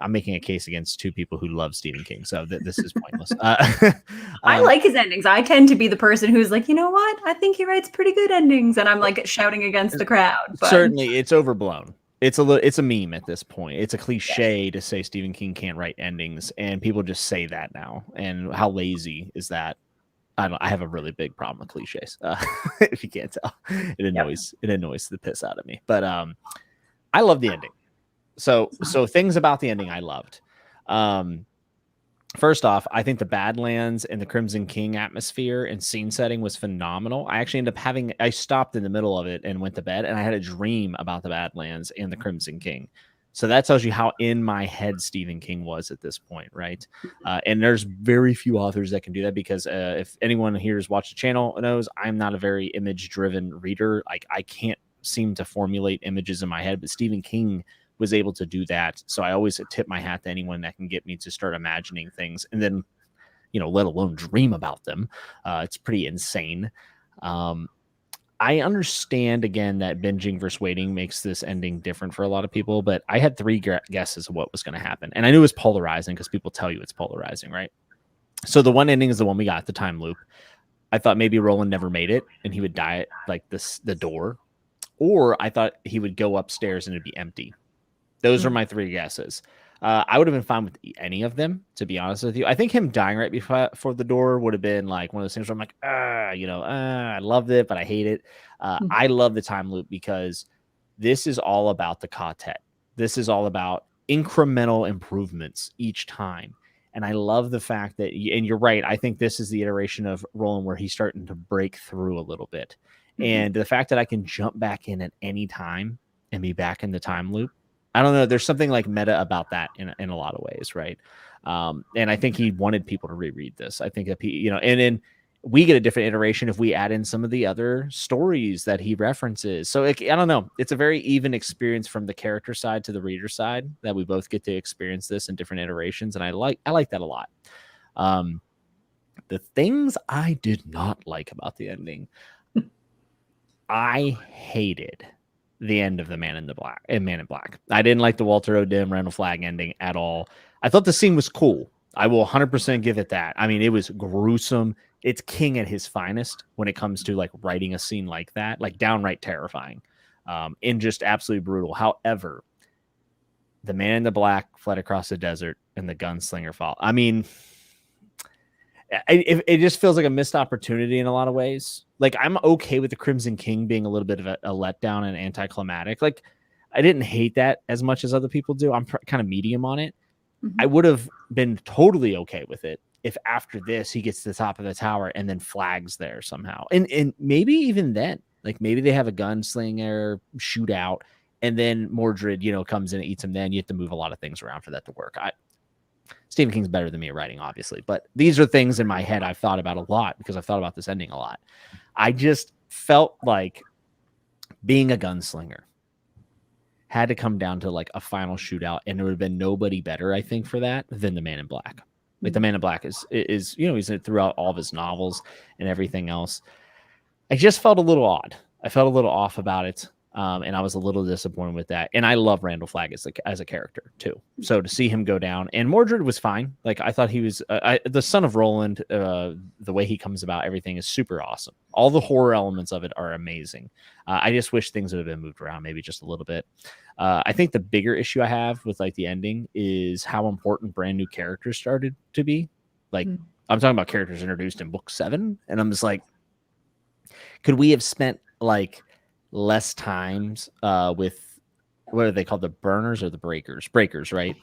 I'm making a case against two people who love Stephen King, so this is pointless.
I like his endings. I tend to be the person who's like, you know what? I think he writes pretty good endings, and I'm like shouting against the crowd. But
certainly, it's overblown. It's a meme at this point. It's a cliche to say Stephen King can't write endings, and people just say that now. And how lazy is that? I have a really big problem with cliches. If you can't tell, it annoys the piss out of me. But I love the ending. So things about the ending I loved. First off, I think the Badlands and the Crimson King atmosphere and scene setting was phenomenal. I actually ended up I stopped in the middle of it and went to bed, and I had a dream about the Badlands and the Crimson King. So that tells you how in my head Stephen King was at this point, right? And there's very few authors that can do that, because if anyone here has watched the channel knows, I'm not a very image-driven reader. Like, I can't seem to formulate images in my head, but Stephen King was able to do that. So I always tip my hat to anyone that can get me to start imagining things, and then, let alone dream about them. It's pretty insane. I understand, again, that binging versus waiting makes this ending different for a lot of people, but I had three guesses of what was going to happen. And I knew it was polarizing, because people tell you it's polarizing, right? So the one ending is the one we got, the time loop. I thought maybe Roland never made it, and he would die at like the door. Or I thought he would go upstairs and it'd be empty. Those are my three guesses. I would have been fine with any of them, to be honest with you. I think him dying right before the door would have been like one of those things where I'm like, I loved it, but I hate it. I love the time loop, because this is all about the Katet. This is all about incremental improvements each time. And I love the fact that, and you're right, I think this is the iteration of Roland where he's starting to break through a little bit. And the fact that I can jump back in at any time and be back in the time loop, I don't know. There's something like meta about that in a lot of ways, right? And I think he wanted people to reread this. I think that and then we get a different iteration if we add in some of the other stories that he references. So I don't know. It's a very even experience from the character side to the reader side, that we both get to experience this in different iterations, and I like that a lot. The things I did not like about the ending, I hated the end of the Man in Black. I didn't like the Walter O'Dim Randall Flagg ending at all. I thought the scene was cool. I will 100% give it that. I mean, it was gruesome. It's King at his finest when it comes to like writing a scene like that, like downright terrifying, and just absolutely brutal. However, the Man in the Black fled across the desert and the gunslinger fall. I mean, it just feels like a missed opportunity in a lot of ways. Like, I'm okay with the Crimson King being a little bit of a letdown and anticlimactic. Like, I didn't hate that as much as other people do. I'm kind of medium on it. I would have been totally okay with it if after this he gets to the top of the tower and then Flagg's there somehow. And maybe even then, like maybe they have a gunslinger shootout and then Mordred, comes in and eats him. Then you have to move a lot of things around for that to work. Stephen King's better than me at writing, obviously, but these are things in my head I've thought about a lot because I've thought about this ending a lot. I just felt like being a gunslinger had to come down to like a final shootout, and there would have been nobody better, I think, for that than the Man in Black. Like the Man in Black is he's throughout all of his novels and everything else. I just felt a little odd. I felt a little off about it. And I was a little disappointed with that. And I love Randall Flagg as a character too. So to see him go down, and Mordred was fine. Like I thought he was the son of Roland. The way he comes about, everything is super awesome. All the horror elements of it are amazing. I just wish things would have been moved around maybe just a little bit. I think the bigger issue I have with like the ending is how important brand new characters started to be. Like I'm talking about characters introduced in book 7, and I'm just like, could we have spent like less times with what are they called, the burners or the breakers, right?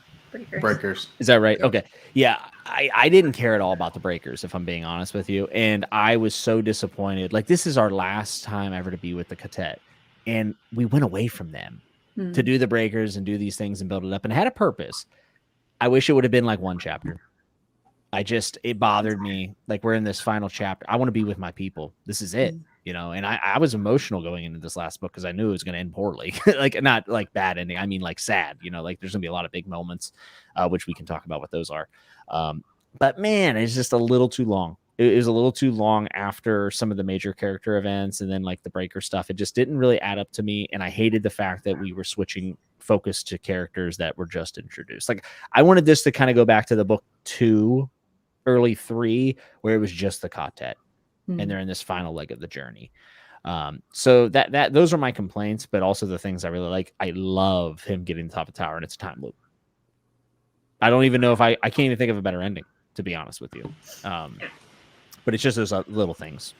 Breakers.
Is that right?
Yep.
Okay. Yeah. I didn't care at all about the breakers, if I'm being honest with you. And I was so disappointed. Like this is our last time ever to be with the Katet. And we went away from them to do the breakers and do these things and build it up, and it had a purpose. I wish it would have been like one chapter. It bothered me. Like we're in this final chapter. I want to be with my people. This is it. And I was emotional going into this last book because I knew it was going to end poorly. Like not like bad ending. I mean like sad, like there's going to be a lot of big moments, which we can talk about what those are. But man, it's just a little too long. It was a little too long after some of the major character events, and then like the breaker stuff. It just didn't really add up to me. And I hated the fact that we were switching focus to characters that were just introduced. Like I wanted this to kind of go back to the book 2, early 3, where it was just the Katet. And they're in this final leg of the journey. So that those are my complaints, but also the things I really like. I love him getting to the top of the tower, and it's a time loop. I don't even know if I can't even think of a better ending, to be honest with you. But it's just those little things,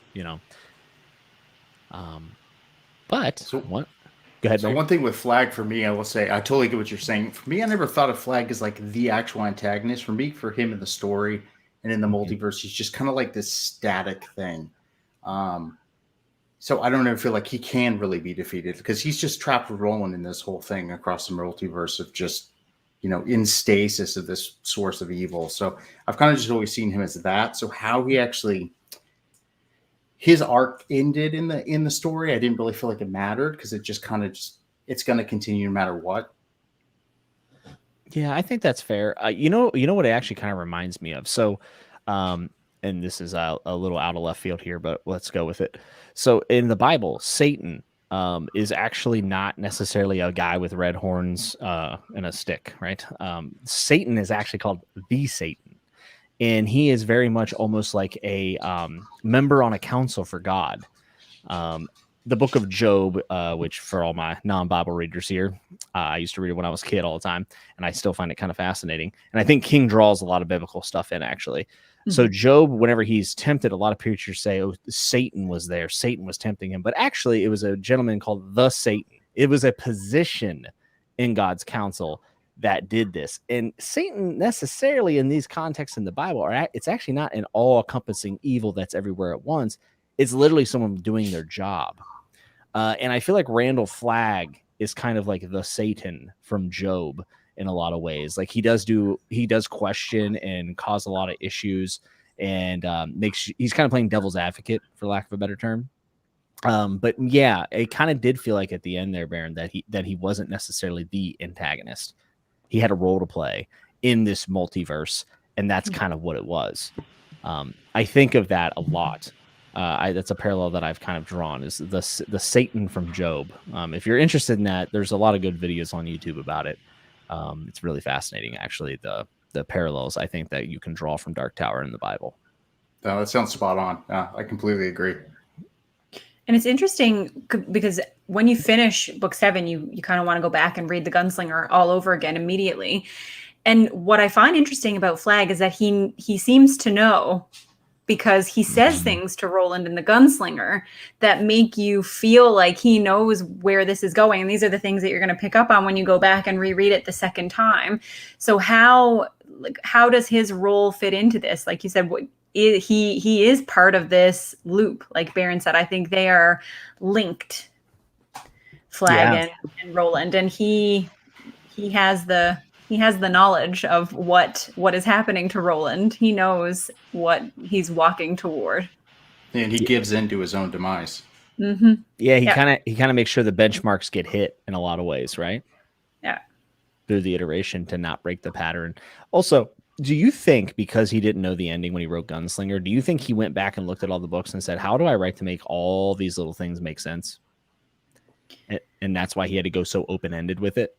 But
so
what? Go ahead.
So one thing with Flagg for me, I will say, I totally get what you're saying. For me, I never thought of Flagg as like the actual antagonist. For me, for him in the story and in the multiverse, he's just kind of like this static thing. So I don't ever feel like he can really be defeated because he's just trapped with Roland in this whole thing across the multiverse of just, in stasis of this source of evil. So I've kind of just always seen him as that. So how he actually, his arc ended in the story, I didn't really feel like it mattered because it just kind of it's going to continue no matter what.
Yeah, I think that's fair. You know what it actually kind of reminds me of. So, and this is a little out of left field here, but let's go with it. So in the Bible, Satan is actually not necessarily a guy with red horns and a stick, right? Satan is actually called the Satan, and he is very much almost like a member on a council for God. The book of Job, which for all my non-Bible readers here, I used to read it when I was a kid all the time, and I still find it kind of fascinating. And I think King draws a lot of biblical stuff in, actually. Mm-hmm. So Job, whenever he's tempted, a lot of preachers say, oh, Satan was there. Satan was tempting him. But actually, it was a gentleman called the Satan. It was a position in God's council that did this. And Satan necessarily in these contexts in the Bible, it's actually not an all-encompassing evil that's everywhere at once. It's literally someone doing their job. And I feel like Randall Flagg is kind of like the Satan from Job in a lot of ways. Like he does question and cause a lot of issues, and he's kind of playing devil's advocate, for lack of a better term. But yeah, it kind of did feel like at the end there, Baron, that he wasn't necessarily the antagonist. He had a role to play in this multiverse, and that's kind of what it was. I think of that a lot. That's a parallel that I've kind of drawn, is the Satan from Job. If you're interested in that, there's a lot of good videos on YouTube about it. It's really fascinating, actually, the parallels I think that you can draw from Dark Tower in the Bible.
Oh, that sounds spot on. I completely agree.
And it's interesting because when you finish book 7, you kind of want to go back and read The Gunslinger all over again immediately. And what I find interesting about Flagg is that he seems to know, because he says things to Roland in The Gunslinger that make you feel like he knows where this is going. And these are the things that you're going to pick up on when you go back and reread it the second time. So how does his role fit into this? Like you said, he is part of this loop. Like Baron said, I think they are linked, Flagg and Roland. And he has the knowledge of what is happening to Roland. He knows what he's walking toward.
And he gives in to his own demise.
Mm-hmm.
Yeah,
Yeah.
he kind of makes sure the benchmarks get hit in a lot of ways, right?
Yeah.
Through the iteration to not break the pattern. Also, do you think because he didn't know the ending when he wrote Gunslinger, do you think he went back and looked at all the books and said, how do I write to make all these little things make sense? And that's why he had to go so open-ended with it.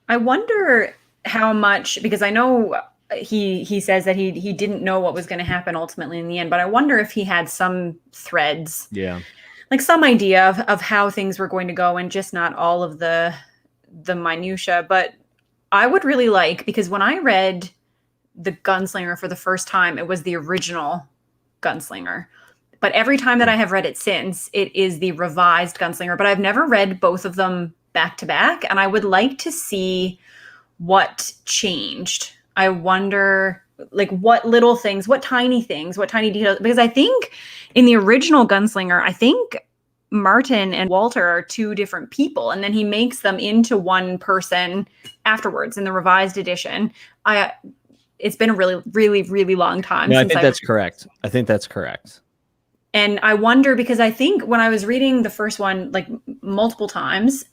I wonder how much, because I know he says that he didn't know what was going to happen ultimately in the end, but I wonder if he had some threads,
Yeah.
like some idea of how things were going to go, and just not all of the minutia. But I would really like, because when I read the Gunslinger for the first time, it was the original Gunslinger. But every time that I have read it since, it is the revised Gunslinger. But I've never read both of them back to back, and I would like to see what changed. I wonder, like, what little things, what tiny things, what tiny details. Because I think in the original Gunslinger, I think Martin and Walter are two different people, and then he makes them into one person afterwards in the revised edition. It's been a really, really, really long time
No, I
since
think that's correct. I think that's correct.
And I wonder, because I think when I was reading the first one, like multiple times,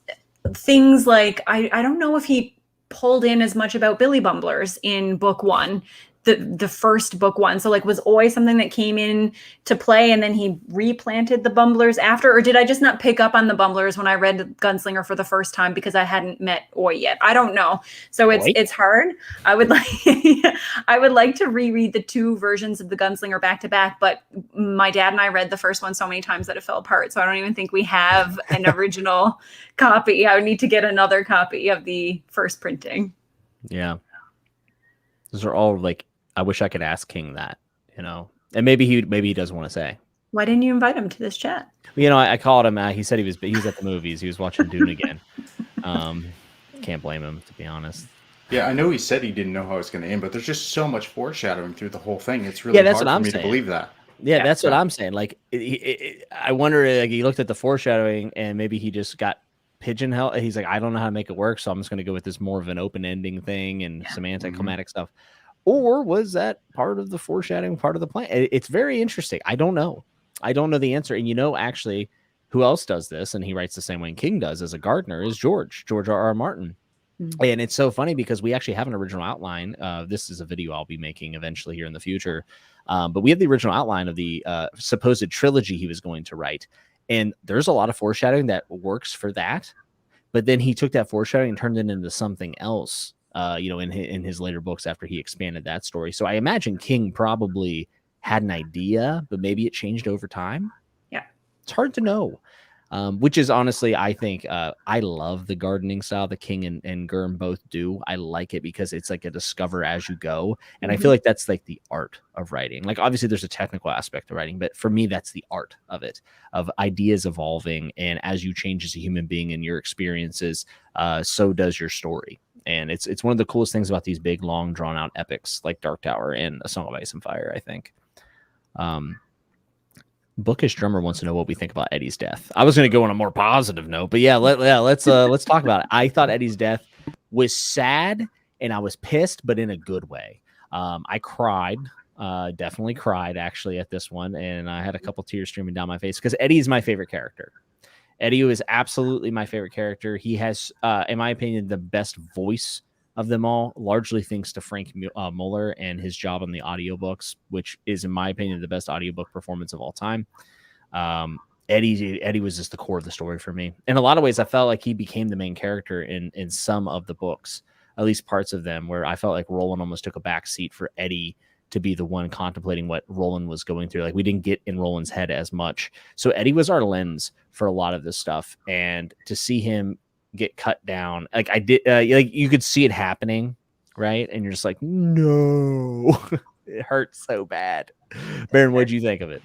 things like, I don't know if he pulled in as much about Billy Bumblers in book one, the first book one. So like, was Oi something that came in to play and then he replanted the Bumblers after? Or did I just not pick up on the Bumblers when I read Gunslinger for the first time because I hadn't met Oi yet? I don't know. So it's hard. I would like I would like to reread the two versions of the Gunslinger back to back, but my dad and I read the first one so many times that it fell apart. So I don't even think we have an original copy. I would need to get another copy of the first printing.
Yeah. Those are all like, I wish I could ask King that, you know, and maybe he doesn't want to say.
Why didn't you invite him to this chat?
You know, I called him. He said he was at the movies. He was watching Dune again. Can't blame him, to be honest.
Yeah, I know he said he didn't know how it was going to end, but there's just so much foreshadowing through the whole thing. It's really hard for me to believe that.
Yeah, that's what I'm saying. Like, I wonder, like, he looked at the foreshadowing and maybe he just got pigeonholed. He's like, I don't know how to make it work, so I'm just going to go with this more of an open ending thing and some anticlimactic stuff. Or was that part of the foreshadowing, part of the plan? It's very interesting. I don't know. I don't know the answer. And you know, actually, who else does this? And he writes the same way King does as a gardener is George R.R. Martin. And it's so funny because we actually have an original outline. This is a video I'll be making eventually here in the future. But we have the original outline of the supposed trilogy he was going to write. And there's a lot of foreshadowing that works for that. But then he took that foreshadowing and turned it into something else, in his later books after he expanded that story. So I imagine King probably had an idea, but maybe it changed over time.
Yeah.
It's hard to know. Which is honestly, I think I love the gardening style that King and Gurm both do. I like it because it's like a discover as you go. And I feel like that's like the art of writing. Like, obviously there's a technical aspect of writing, but for me, that's the art of it, of ideas evolving. And as you change as a human being and your experiences, so does your story. And it's one of the coolest things about these big, long, drawn out epics like Dark Tower and A Song of Ice and Fire, I think. Bookish Drummer wants to know what we think about Eddie's death. I was going to go on a more positive note, but let's talk about it. I thought Eddie's death was sad and I was pissed, but in a good way. I cried, definitely cried actually at this one, and I had a couple tears streaming down my face because Eddie is my favorite character. Eddie is absolutely my favorite character. He has, in my opinion, the best voice of them all, largely thanks to Frank Muller and his job on the audiobooks, which is, in my opinion, the best audiobook performance of all time. Eddie was just the core of the story for me. In a lot of ways, I felt like he became the main character in some of the books, at least parts of them, where I felt like Roland almost took a back seat for Eddie to be the one contemplating what Roland was going through. Like, we didn't get in Roland's head as much. So Eddie was our lens for a lot of this stuff. And to see him get cut down, like I did, like you could see it happening, right? And you're just like, no, it hurts so bad. Baron, what'd you think of it?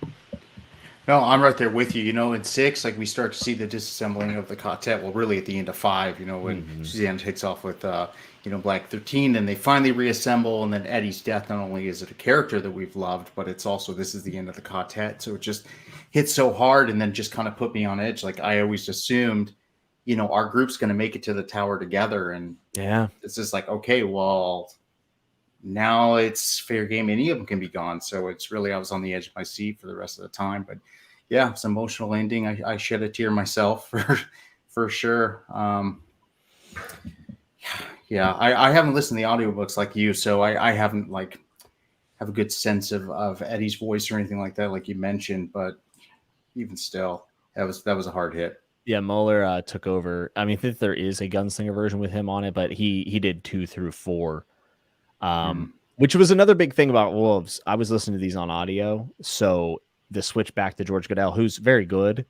No, I'm right there with you. You know, in 6, like, we start to see the disassembling of the Katet. Well, really at the end of 5, you know, when Suzanne takes off with, Black 13, and they finally reassemble. And then Eddie's death, not only is it a character that we've loved, but it's also, this is the end of the Katet. So it just hit so hard and then just kind of put me on edge. Like, I always assumed, our group's going to make it to the tower together. And
yeah,
it's just like, okay, well, now it's fair game. Any of them can be gone. So it's really, I was on the edge of my seat for the rest of the time. But yeah, it's an emotional ending. I shed a tear myself for sure. Yeah, I haven't listened to the audiobooks like you, so I haven't like have a good sense of Eddie's voice or anything like that, like you mentioned. But even still, that was a hard hit.
Yeah, Mueller took over. I mean, I think there is a Gunslinger version with him on it, but he did 2 through 4, which was another big thing about Wolves. I was listening to these on audio, so the switch back to George Goodell, who's very good.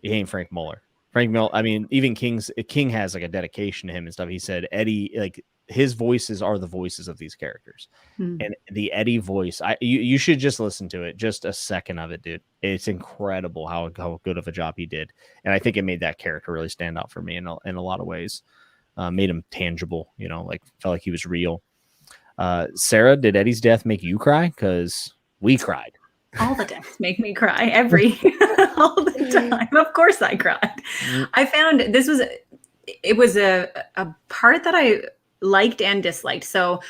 He ain't Frank Mueller. Frank Mueller. I mean, even King has like a dedication to him and stuff. He said Eddie, like his voices are the voices of these characters, and the Eddie voice. You should just listen to it, just a second of it, dude. It's incredible how good of a job he did, and I think it made that character really stand out for me in a lot of ways. Made him tangible, like felt like he was real. Sarah, did Eddie's death make you cry? Because we cried.
All the deaths make me cry all the time. Of course I cried. I found it was a part that I liked and disliked. So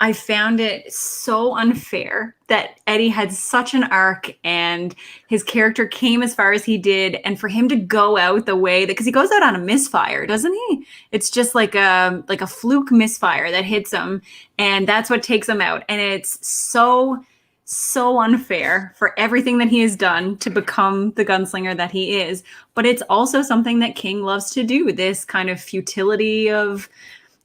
I found it so unfair that Eddie had such an arc and his character came as far as he did. And for him to go out the way that, because he goes out on a misfire, doesn't he? It's just like a fluke misfire that hits him. And that's what takes him out. And it's so unfair for everything that he has done to become the gunslinger that he is. But it's also something that King loves to do, this kind of futility of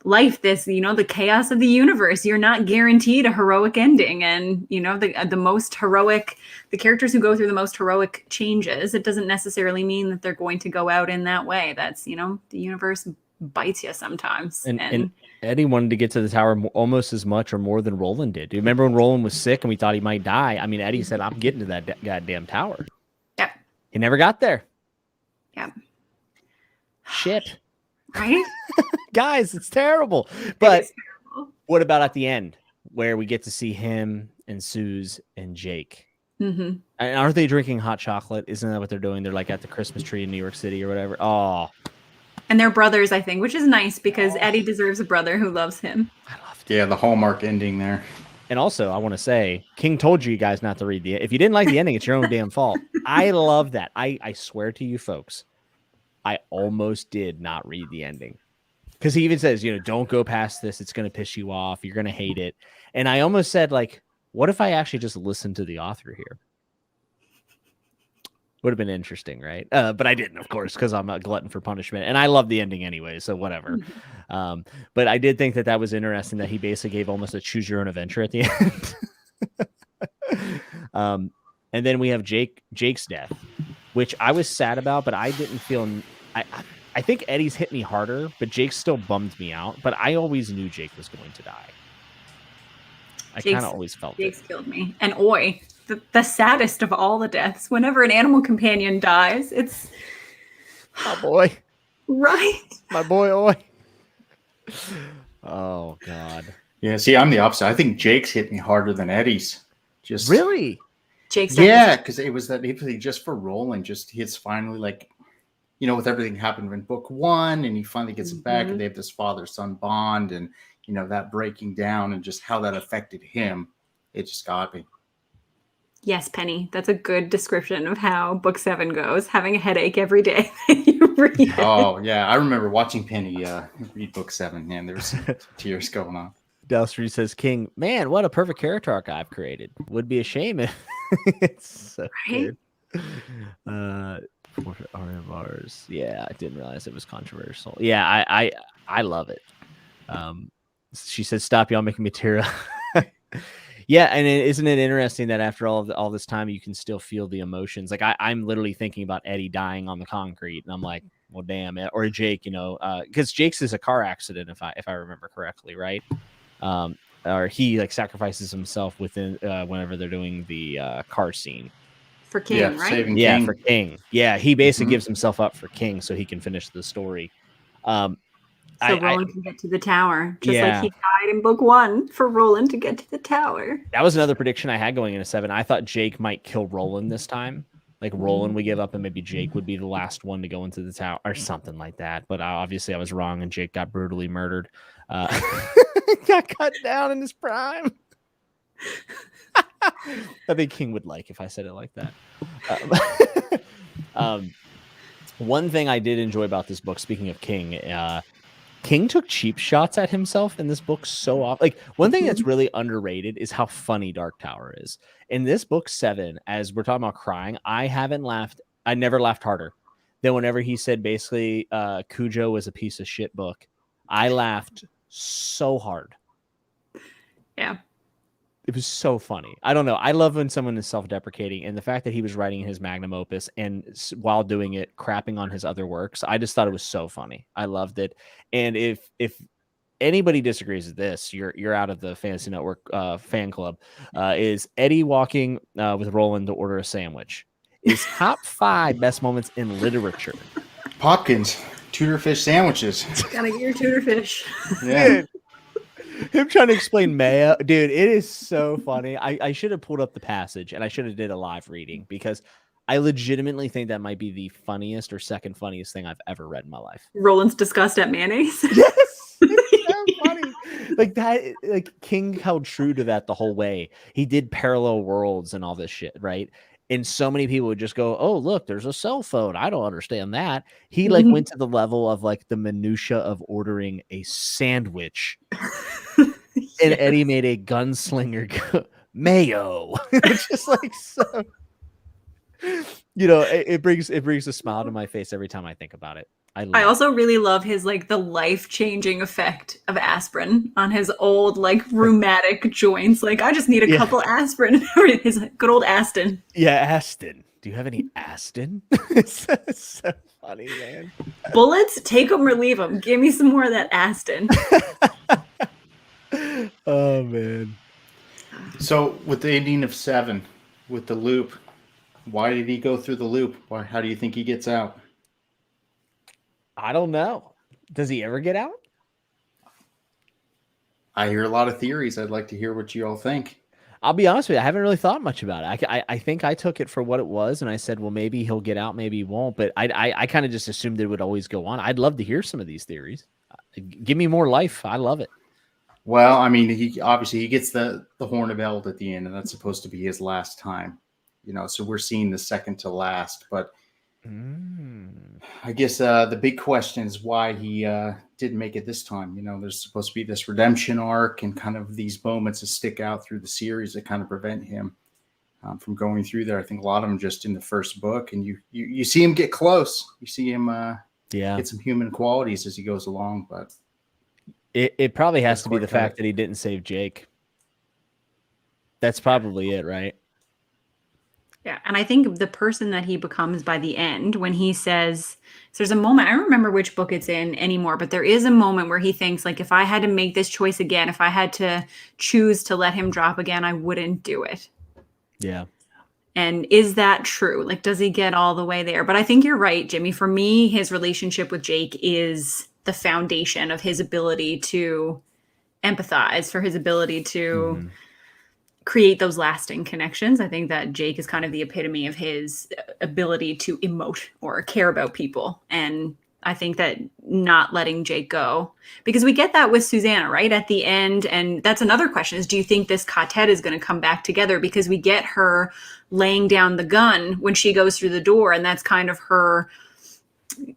life, this, the chaos of the universe. You're not guaranteed a heroic ending. And, the most heroic, the characters who go through the most heroic changes, it doesn't necessarily mean that they're going to go out in that way. That's, the universe bites you sometimes.
And Eddie wanted to get to the tower almost as much or more than Roland did. Do you remember when Roland was sick and we thought he might die? I mean, Eddie said, I'm getting to that goddamn tower.
Yep.
He never got there.
Yep.
Shit.
Right?
Guys, it's terrible. But what about at the end where we get to see him and Suze and Jake? And aren't they drinking hot chocolate? Isn't that what they're doing? They're like at the Christmas tree in New York City or whatever. Oh,
and they're brothers, I think, which is nice because Eddie deserves a brother who loves him.
I love it.
Yeah, the Hallmark ending there.
And also, I want to say, King told you guys not to read the. If you didn't like the ending, it's your own damn fault. I love that. I swear to you, folks, I almost did not read the ending because he even says, don't go past this. It's going to piss you off. You're going to hate it. And I almost said, like, what if I actually just listened to the author here? Would have been interesting, right? But I didn't, of course, because I'm a glutton for punishment, and I love the ending anyway, so whatever. But I did think that was interesting that he basically gave almost a choose your own adventure at the end. And then we have Jake's death, which I was sad about, but I didn't feel. I think Eddie's hit me harder, but Jake still bummed me out. But I always knew Jake was going to die. I kind of always felt
Jake's killed me, and Oi. The saddest of all the deaths. Whenever an animal companion dies, it's
my boy,
right?
My boy, Oi. Oh God.
Yeah. See, I'm the opposite. I think Jake's hit me harder than Eddie's. Just
really.
Jake's.
Yeah, because it was that empathy just for Roland. Just he's finally like, with everything happened in book 1, and he finally gets it back, and they have this father-son bond, and that breaking down, and just how that affected him. It just got me.
Yes, Penny. That's a good description of how book 7 goes. Having a headache every day that you read it.
Oh, yeah. I remember watching Penny read book 7, and there was some tears going on.
Dalstreet says, King, man, what a perfect character arc I've created. Would be a shame if it's so good. RMRs. Yeah, I didn't realize it was controversial. Yeah, I love it. She says, stop y'all making me tear up. Yeah, and isn't it interesting that after all this time, you can still feel the emotions? Like I'm literally thinking about Eddie dying on the concrete, and I'm like, well, damn it. Or Jake, because Jake's is a car accident, if I remember correctly, right? Or he like sacrifices himself within whenever they're doing the car scene
for King, right?
Saving
King. For King. Yeah, he basically gives himself up for King so he can finish the story.
So Roland can get to the tower, just like he died in book 1 for Roland to get to the tower.
That was another prediction I had going into 7. I thought Jake might kill Roland this time. Like Roland would give up and maybe Jake would be the last one to go into the tower or something like that. But obviously I was wrong and Jake got brutally murdered. Got cut down in his prime. I think King would like if I said it like that. One thing I did enjoy about this book, speaking of King, King took cheap shots at himself in this book so often. Like, one thing that's really underrated is how funny Dark Tower is. In this book 7, as we're talking about crying, I never laughed harder than whenever he said basically Cujo was a piece of shit book. I laughed so hard.
Yeah.
It was so funny. I don't know. I love when someone is self-deprecating, and the fact that he was writing his magnum opus and while doing it, crapping on his other works. I just thought it was so funny. I loved it. And if anybody disagrees with this, you're out of the Fantasy Network fan club. Is Eddie walking with Roland to order a sandwich is top 5 best moments in literature.
Popkins, Tudor fish sandwiches.
Gotta get your Tudor fish.
Yeah.
Him trying to explain mayo, dude, it is so funny. I should have pulled up the passage and I should have did a live reading because I legitimately think that might be the funniest or second funniest thing I've ever read in my life.
Roland's disgust at mayonnaise.
Yes, it's so funny. Like that, like King held true to that the whole way. He did parallel worlds and all this shit, right? And so many people would just go, "Oh, look, there's a cell phone. I don't understand that." He like went to the level of like the minutia of ordering a sandwich. And Eddie made a gunslinger mayo. It's just like so, it brings a smile to my face every time I think about it. I
also really love his like the life-changing effect of aspirin on his old like rheumatic joints. Like, I just need a couple aspirin. His good old Aston.
Yeah, Aston. Do you have any Aston? It's so funny, man.
Bullets, take them or leave them. Give me some more of that Aston.
Oh man.
So with the ending of 7, with the loop, why did he go through the loop? How do you think he gets out?
I don't know. Does he ever get out?
I hear a lot of theories. I'd like to hear what you all think.
I'll be honest with you. I haven't really thought much about it. I think I took it for what it was, and I said, well, maybe he'll get out, maybe he won't. But I kind of just assumed it would always go on. I'd love to hear some of these theories. Give me more life. I love it.
Well, I mean, he gets the Horn of Eld at the end, and that's supposed to be his last time. So we're seeing the second to last. But I guess the big question is why he didn't make it this time. There's supposed to be this redemption arc and kind of these moments that stick out through the series that kind of prevent him from going through there. I think a lot of them just in the first book, and you see him get close. You see him get some human qualities as he goes along, but
it probably has to be the fact that he didn't save Jake. That's probably it, right?
Yeah, and I think the person that he becomes by the end, when he says, so there's a moment, I don't remember which book it's in anymore, but there is a moment where he thinks, like, if I had to make this choice again, if I had to choose to let him drop again, I wouldn't do it.
Yeah.
And is that true? Like, does he get all the way there? But I think you're right, Jimmy. For me, his relationship with Jake is the foundation of his ability to empathize, for his ability to create those lasting connections. I think that Jake is kind of the epitome of his ability to emote or care about people. And I think that not letting Jake go, because we get that with Susanna, right? At the end. And that's another question is, do you think this Katet is going to come back together? Because we get her laying down the gun when she goes through the door. And that's kind of her,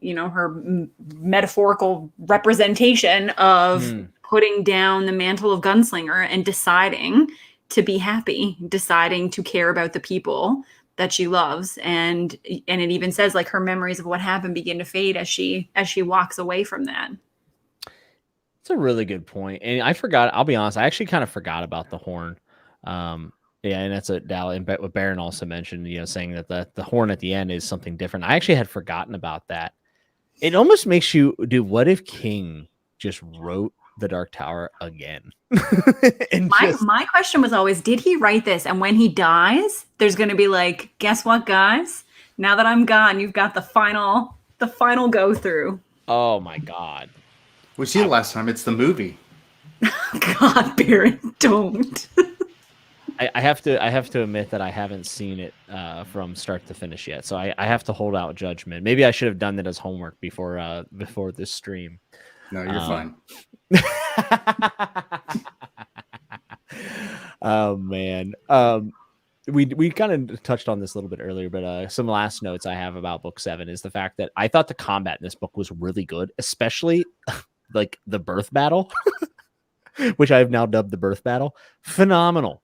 her metaphorical representation of putting down the mantle of gunslinger and deciding to be happy, deciding to care about the people that she loves. And it even says like her memories of what happened begin to fade as she walks away from that.
It's a really good point. And I forgot, I'll be honest, I actually kind of forgot about the horn. Yeah, and that's what Baron also mentioned, saying that the horn at the end is something different. I actually had forgotten about that. It almost makes you do, what if King just wrote the Dark Tower again? And
my question was always, did he write this? And when he dies, there's going to be like, guess what, guys? Now that I'm gone, you've got the final go through.
Oh my God.
We see it last time. It's the movie.
God, Baron, don't.
I have to admit that I haven't seen it from start to finish yet. So I have to hold out judgment. Maybe I should have done that as homework before this stream.
No, you're fine.
Oh man. we kind of touched on this a little bit earlier, but some last notes I have about book 7 is the fact that I thought the combat in this book was really good, especially like the birth battle, which I've now dubbed the birth battle. Phenomenal.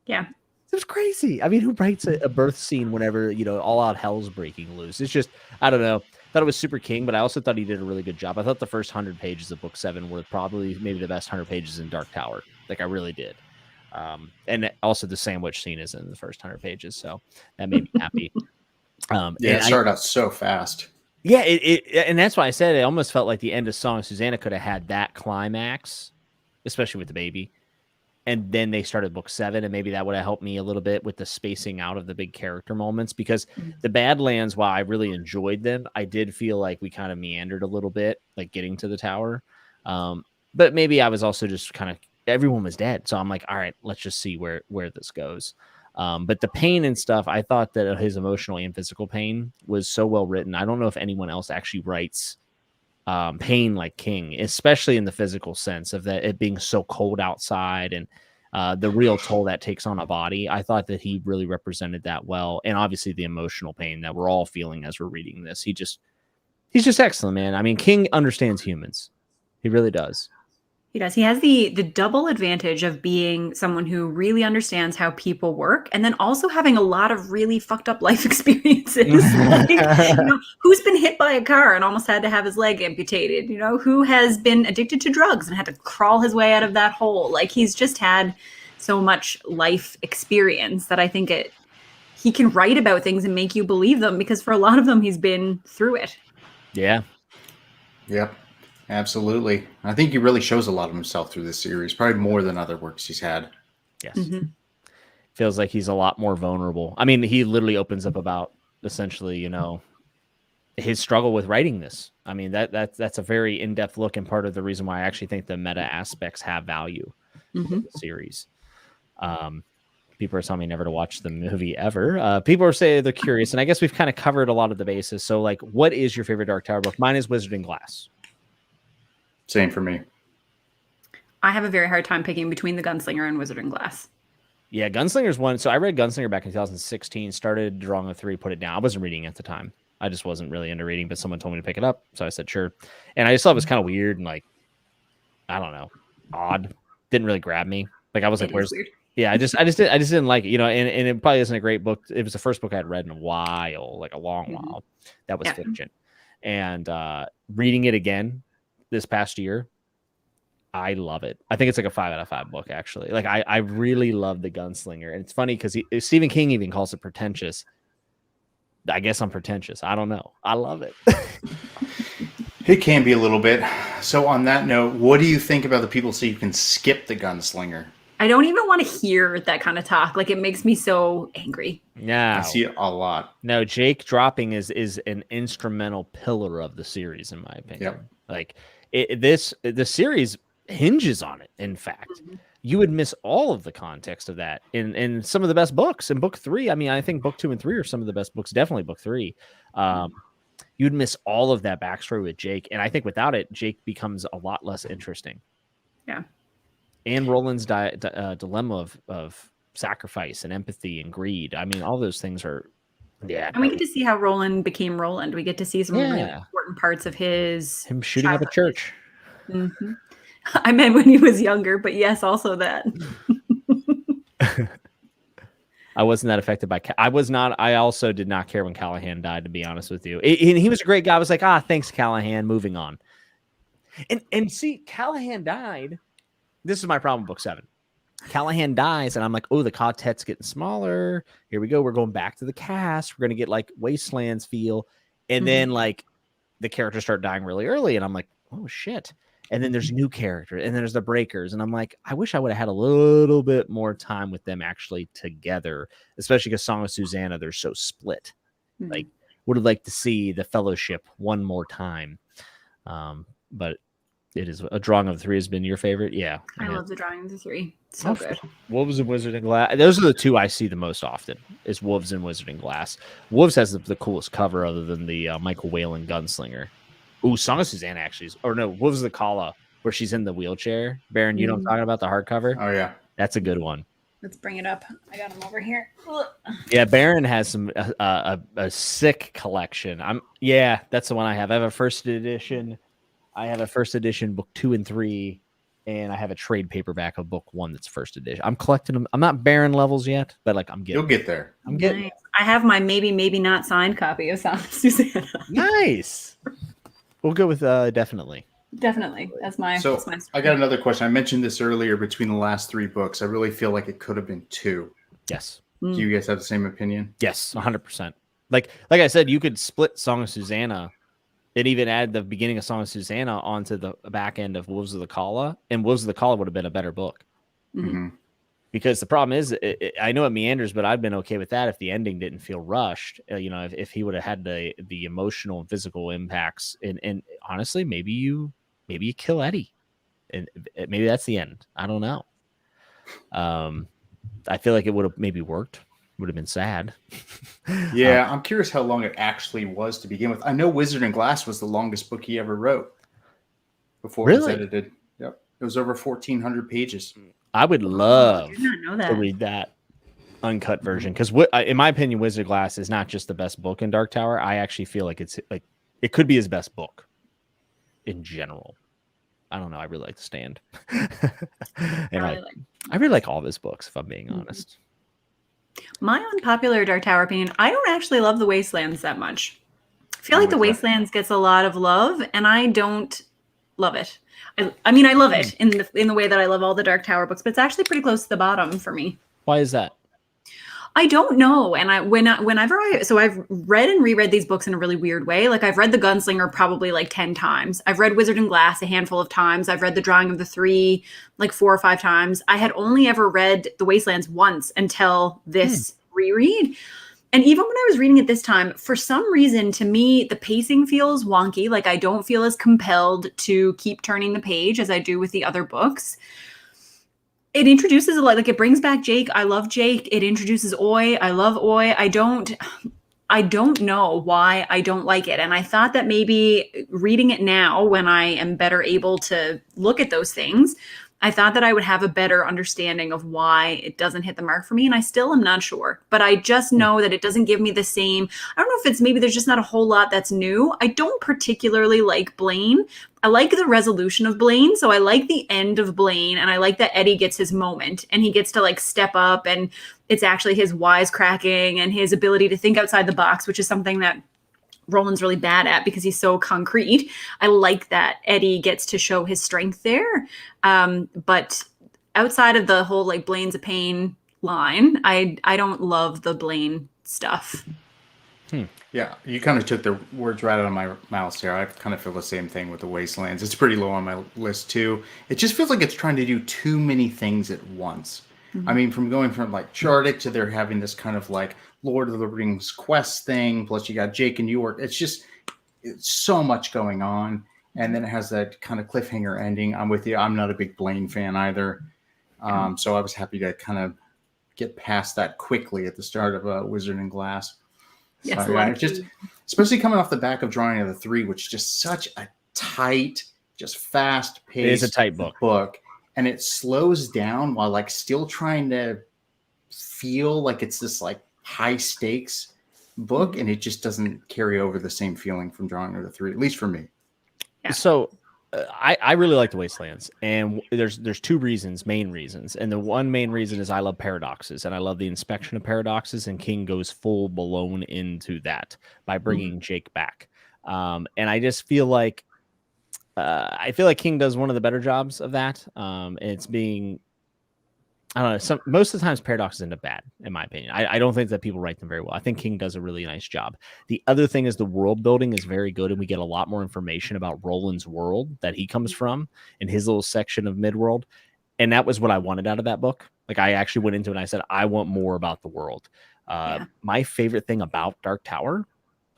Yeah.
It was crazy. I mean, who writes a birth scene whenever, all out hell's breaking loose? It's just, I don't know. Thought it was super king, but I also thought he did a really good job. I thought the first 100 pages of book 7 were probably maybe the best 100 pages in Dark Tower. Like, I really did. And also the sandwich scene is in the first 100 pages. So that made me happy.
It started out so fast.
Yeah. And that's why I said it almost felt like the end of Song of Susanna could have had that climax, especially with the baby. And then they started book 7, and maybe that would have helped me a little bit with the spacing out of the big character moments, because the Badlands, while I really enjoyed them, I did feel like we kind of meandered a little bit, like getting to the tower. But maybe I was also just kind of, everyone was dead. So I'm like, all right, let's just see where this goes. But the pain and stuff, I thought that his emotional and physical pain was so well written. I don't know if anyone else actually writes pain like King, especially in the physical sense of that it being so cold outside and the real toll that takes on a body. I thought that he really represented that well, and obviously the emotional pain that we're all feeling as we're reading this. He's just excellent, man. I mean, King understands humans. He really does.
He does. He has the double advantage of being someone who really understands how people work, and then also having a lot of really fucked up life experiences. Who's been hit by a car and almost had to have his leg amputated? Who has been addicted to drugs and had to crawl his way out of that hole? Like, he's just had so much life experience that I think he can write about things and make you believe them, because for a lot of them, he's been through it.
Yeah.
Yep. Absolutely. I think he really shows a lot of himself through this series, probably more than other works he's had.
Yes. Feels like he's a lot more vulnerable. I mean, he literally opens up about essentially, his struggle with writing this. I mean, that's a very in-depth look, and part of the reason why I actually think the meta aspects have value in the series. People are telling me never to watch the movie ever. People are saying they're curious, and I guess we've kind of covered a lot of the bases. So, like, what is your favorite Dark Tower book? Mine is Wizard in Glass.
Same for me.
I have a very hard time picking between The Gunslinger and Wizard in Glass.
Yeah, Gunslinger's one. So I read Gunslinger back in 2016, started Drawing the 3, put it down. I wasn't reading at the time. I just wasn't really into reading, but someone told me to pick it up. So I said, sure. And I just thought it was kind of weird and like, I don't know, odd. Didn't really grab me. Like, I was like, where's... Weird. Yeah, I just didn't like it, and it probably isn't a great book. It was the first book I had read in a while, like a long while. That was fiction. And reading it again this past year, I love it. I think it's like a 5 out of 5 book, actually. Like, I really love The Gunslinger. And it's funny because Stephen King even calls it pretentious. I guess I'm pretentious. I don't know. I love it.
It can be a little bit. So on that note, what do you think about the people say you can skip The Gunslinger?
I don't even want to hear that kind of talk. Like, it makes me so angry.
Yeah,
I see it a lot.
No, Jake dropping is an instrumental pillar of the series, in my opinion.
Yep.
Like, the series hinges on it. In fact, you would miss all of the context of that in some of the best books. In book 3, I mean, I think book 2 and 3 are some of the best books. Definitely book 3. You'd miss all of that backstory with Jake, and I think without it, Jake becomes a lot less interesting.
Yeah.
And Roland's dilemma of sacrifice and empathy and greed. I mean, all those things are, yeah.
And we get to see how Roland became Roland. We get to see some really important parts of him
shooting up a church.
I meant when he was younger, but yes, also that.
I wasn't that affected by. I also did not care when Callahan died, to be honest with you. And he was a great guy. I was like, thanks, Callahan. Moving on. And see, Callahan died. This is my problem with book 7. Callahan dies, and I'm like, oh, the Katet's getting smaller. Here we go. We're going back to the cast. We're going to get like Wastelands feel. And then like the characters start dying really early, and I'm like, oh, shit. And then there's new characters, and then there's the Breakers. And I'm like, I wish I would have had a little bit more time with them actually together, especially because Song of Susanna, they're so split. Like, would have liked to see the Fellowship one more time. But it is a Drawing of the 3 has been your favorite. Yeah.
I love the Drawing of the 3. So good.
Wolves and Wizard in Glass. Those are the two I see the most often, is Wolves and Wizard in Glass. Wolves has the coolest cover other than the Michael Whalen Gunslinger. Ooh, Song of Susanna actually is, or no, Wolves of the Kala, where she's in the wheelchair. Baron, you know what I'm talking about, the hardcover?
Oh, yeah.
That's a good one.
Let's bring it up. I got them over here. Ugh.
Yeah, Baron has some a sick collection. That's the one I have. I have a first edition. I have a first edition book 2 and 3, and I have a trade paperback of book 1 that's first edition. I'm collecting them. I'm not Baron levels yet, but like I'm getting.
You'll get there.
I'm getting. Nice.
I have my maybe not signed copy of Song of Susanna.
Nice. We'll go with definitely.
Definitely. That's my.
I got another question. I mentioned this earlier. Between the last 3 books, I really feel like it could have been 2.
Yes.
Do you guys have the same opinion?
Yes, 100%. Like I said, you could split Song of Susanna and even add the beginning of Song of Susanna onto the back end of Wolves of the Kala, and Wolves of the Kala would have been a better book.
Mm-hmm.
Because the problem is, I know it meanders, but I've been okay with that if the ending didn't feel rushed. If he would have had the emotional and physical impacts, and honestly, maybe you kill Eddie, and maybe that's the end. I don't know. I feel like it would have maybe worked. Would have been sad.
Yeah, I'm curious how long it actually was to begin with. I know Wizard and Glass was the longest book he ever wrote before it was edited. Yep, it was over 1,400 pages.
I would love to read that uncut version because, in my opinion, Wizard Glass is not just the best book in Dark Tower. I actually feel like it could be his best book in general. I don't know. I really like The Stand, and I really like all of his books. If I'm being honest.
My unpopular Dark Tower opinion: I don't actually love the Wastelands that much. I feel like the Wastelands gets a lot of love, and I don't love it. I mean, I love it in the way that I love all the Dark Tower books, but it's actually pretty close to the bottom for me.
Why is that?
I don't know. And I've read and reread these books in a really weird way. Like I've read The Gunslinger probably like 10 times. I've read Wizard and Glass a handful of times. I've read The Drawing of the Three like 4 or 5 times. I had only ever read The Wastelands once until this reread. And even when I was reading it this time, for some reason, to me, the pacing feels wonky. Like I don't feel as compelled to keep turning the page as I do with the other books. It introduces a lot, like it brings back Jake. I love Jake. It introduces Oi. I love Oi. I don't know why I don't like it. And I thought that maybe reading it now when I am better able to look at those things, I thought that I would have a better understanding of why it doesn't hit the mark for me. And I still am not sure, but I just know that it doesn't give me the same. I don't know if it's maybe there's just not a whole lot that's new. I don't particularly like Blaine. I like the resolution of Blaine. So I like the end of Blaine, and I like that Eddie gets his moment and he gets to like step up, and it's actually his wisecracking and his ability to think outside the box, which is something that Roland's really bad at because he's so concrete. I like that Eddie gets to show his strength there. But outside of the whole like Blaine's a pain line, I don't love the Blaine stuff.
Yeah, you kind of took the words right out of my mouth there. I kind of feel the same thing with the Wastelands. It's pretty low on my list too. It just feels like it's trying to do too many things at once. Mm-hmm. I mean, from going from like Charted to they're having this kind of like Lord of the Rings quest thing, plus you got Jake in New York. It's so much going on. And then it has that kind of cliffhanger ending. I'm with you. I'm not a big Blaine fan either. So I was happy to kind of get past that quickly at the start of Wizard and Glass.
Yes,
just especially coming off the back of Drawing of the Three, which is just such a tight, just fast paced.
It is a tight book. And it slows down while like still trying to feel like it's this like high stakes book, and it just doesn't carry over the same feeling from Drawing of the Three, at least for me. Yeah. So I really like the Wastelands, and there's 2 main reasons. And the one main reason is I love paradoxes, and I love the inspection of paradoxes, and King goes full blown into that by bringing Jake back. And I just feel like King does one of the better jobs of that. It's being, I don't know, most of the times paradoxes end up bad, in my opinion. I don't think that people write them very well. I think King does a really nice job. The other thing is the world building is very good, and we get a lot more information about Roland's world that he comes from in his little section of Midworld. And that was what I wanted out of that book. Like I actually went into it and I said, I want more about the world. My favorite thing about Dark Tower,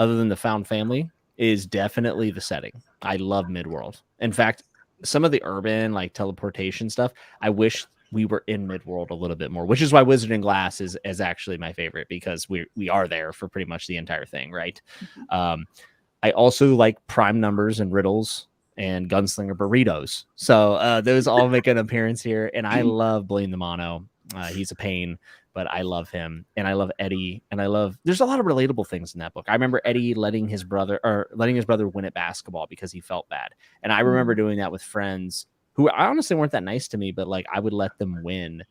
other than the found family, is definitely the setting. I love Midworld. In fact, some of the urban like teleportation stuff, I wish we were in Midworld a little bit more, which is why Wizard and Glass is actually my favorite, because we are there for pretty much the entire thing, right? I also like prime numbers and riddles and gunslinger burritos. So those all make an appearance here, and I love Blaine the Mono. He's a pain, but I love him, and I love Eddie, and there's a lot of relatable things in that book. I remember Eddie letting his brother win at basketball because he felt bad. And I remember doing that with friends who I honestly weren't that nice to me, but like I would let them win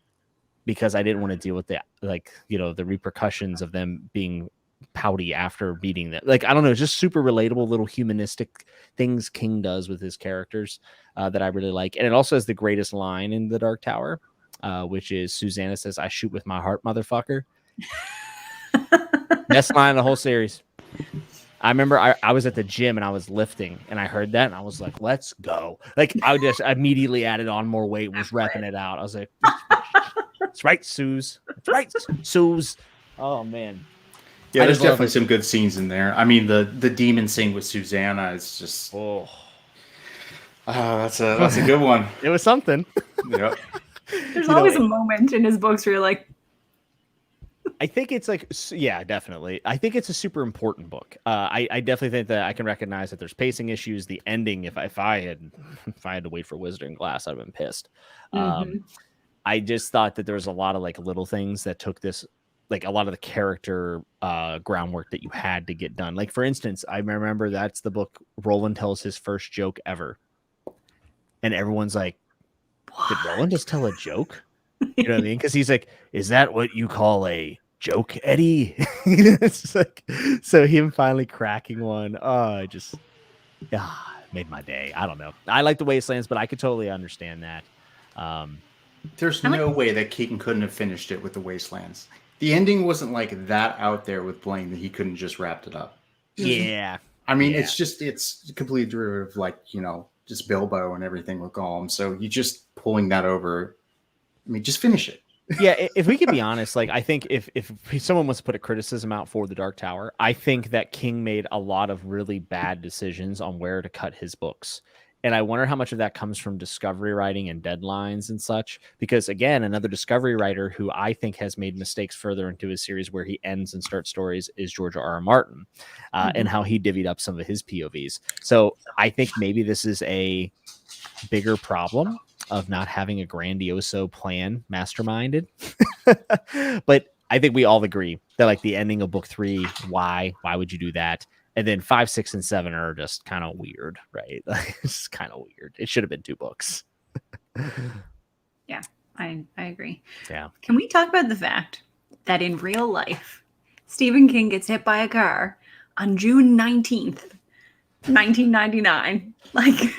because I didn't want to deal with the repercussions of them being pouty after beating them. Like, I don't know, just super relatable little humanistic things King does with his characters that I really like. And it also has the greatest line in The Dark Tower, which is Susanna says, "I shoot with my heart, motherfucker." Best line in the whole series. I remember I was at the gym and I was lifting and I heard that and I was like, let's go. Like, I just immediately added on more weight, was repping it out. I was like, that's right, Suze. That's right, Suze. Oh, man.
Yeah, there's definitely some good scenes in there. I mean, the demon scene with Susanna is just... that's a good one.
It was something.
Yep.
There's always a moment in his books where you're like,
I think it's like, yeah, definitely. I think it's a super important book. I definitely think that I can recognize that there's pacing issues. The ending, if I had to wait for Wizarding Glass, I'd have been pissed. I just thought that there was a lot of like little things that took this, like a lot of the character groundwork that you had to get done. Like, for instance, I remember that's the book Roland tells his first joke ever. And everyone's like, did Roland just tell a joke? You know what I mean? Because he's like, is that what you call a joke, Eddie? It's like, so him finally cracking one. Oh, just made my day. I don't know. I like the Wastelands, but I could totally understand that.
There's no way that Keaton couldn't have finished it with the Wastelands. The ending wasn't like that out there with Blaine that he couldn't just wrapped it up.
Yeah.
I mean, it's completely derivative, like, just Bilbo and everything with Gollum. So you just pulling that over. I mean, just finish it.
Yeah, if we could be honest, like, I think if someone wants to put a criticism out for The Dark Tower, I think that King made a lot of really bad decisions on where to cut his books. And I wonder how much of that comes from discovery writing and deadlines and such. Because, again, another discovery writer who I think has made mistakes further into his series where he ends and starts stories is George R.R. Martin, and how he divvied up some of his POVs. So I think maybe this is a bigger problem of not having a grandioso plan masterminded. But I think we all agree that, like, the ending of book 3, why would you do that? And then 5, 6, and 7 are just kind of weird, right? It's kind of weird. It should have been 2 books.
Yeah, I agree.
Yeah.
Can we talk about the fact that in real life, Stephen King gets hit by a car on June 19th, 1999? Like,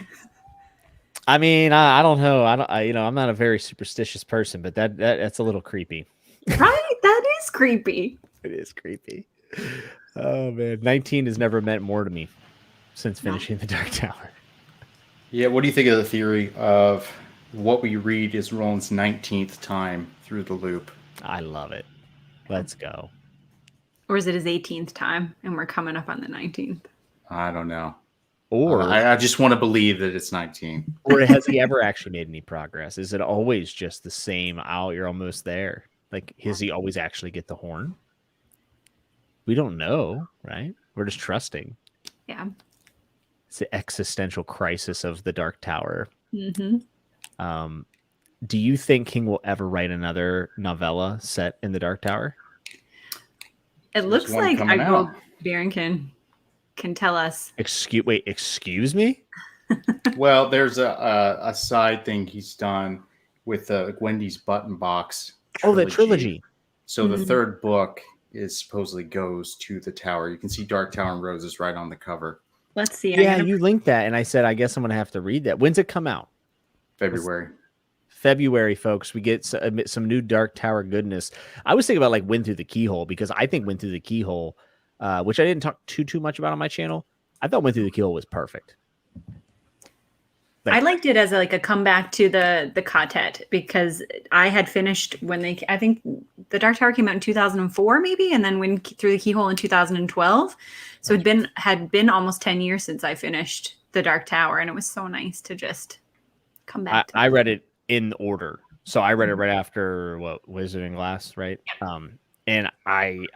I mean, I don't know. I'm not a very superstitious person, but that's a little creepy.
Right? That is creepy.
It is creepy. Oh, man. 19 has never meant more to me since finishing The Dark Tower.
Yeah, what do you think of the theory of what we read is Roland's 19th time through the loop?
I love it. Let's go.
Or is it his 18th time and we're coming up on the 19th?
I don't know.
Or
I just want to believe that it's 19.
Or has he ever actually made any progress? Is it always just the same? Oh, you're almost there. Like, does he always actually get the horn? We don't know, right? We're just trusting.
Yeah.
It's the existential crisis of The Dark Tower.
Mm-hmm.
Do you think King will ever write another novella set in The Dark Tower?
It looks like I hope Barrington can tell us.
Excuse me?
Well, there's a side thing he's done with Wendy's Button Box trilogy.
Oh, the trilogy.
So the third book is supposedly goes to the tower. You can see Dark Tower and Roses right on the cover.
Let's see.
Yeah, you linked that, and I said, I guess I'm going to have to read that. When's it come out? February, folks. We get some new Dark Tower goodness. I was thinking about, like, Wind Through the Keyhole, because I think Wind Through the Keyhole, which I didn't talk too much about on my channel, I thought Wind Through the Keyhole was perfect.
I liked it as a comeback to the Katet, because I had finished I think the Dark Tower came out in 2004 maybe, and then Wind Through the Keyhole in 2012. So it had been almost 10 years since I finished the Dark Tower, and it was so nice to just come back.
I read it in order. So I read it right after Wizarding Glass, right? And I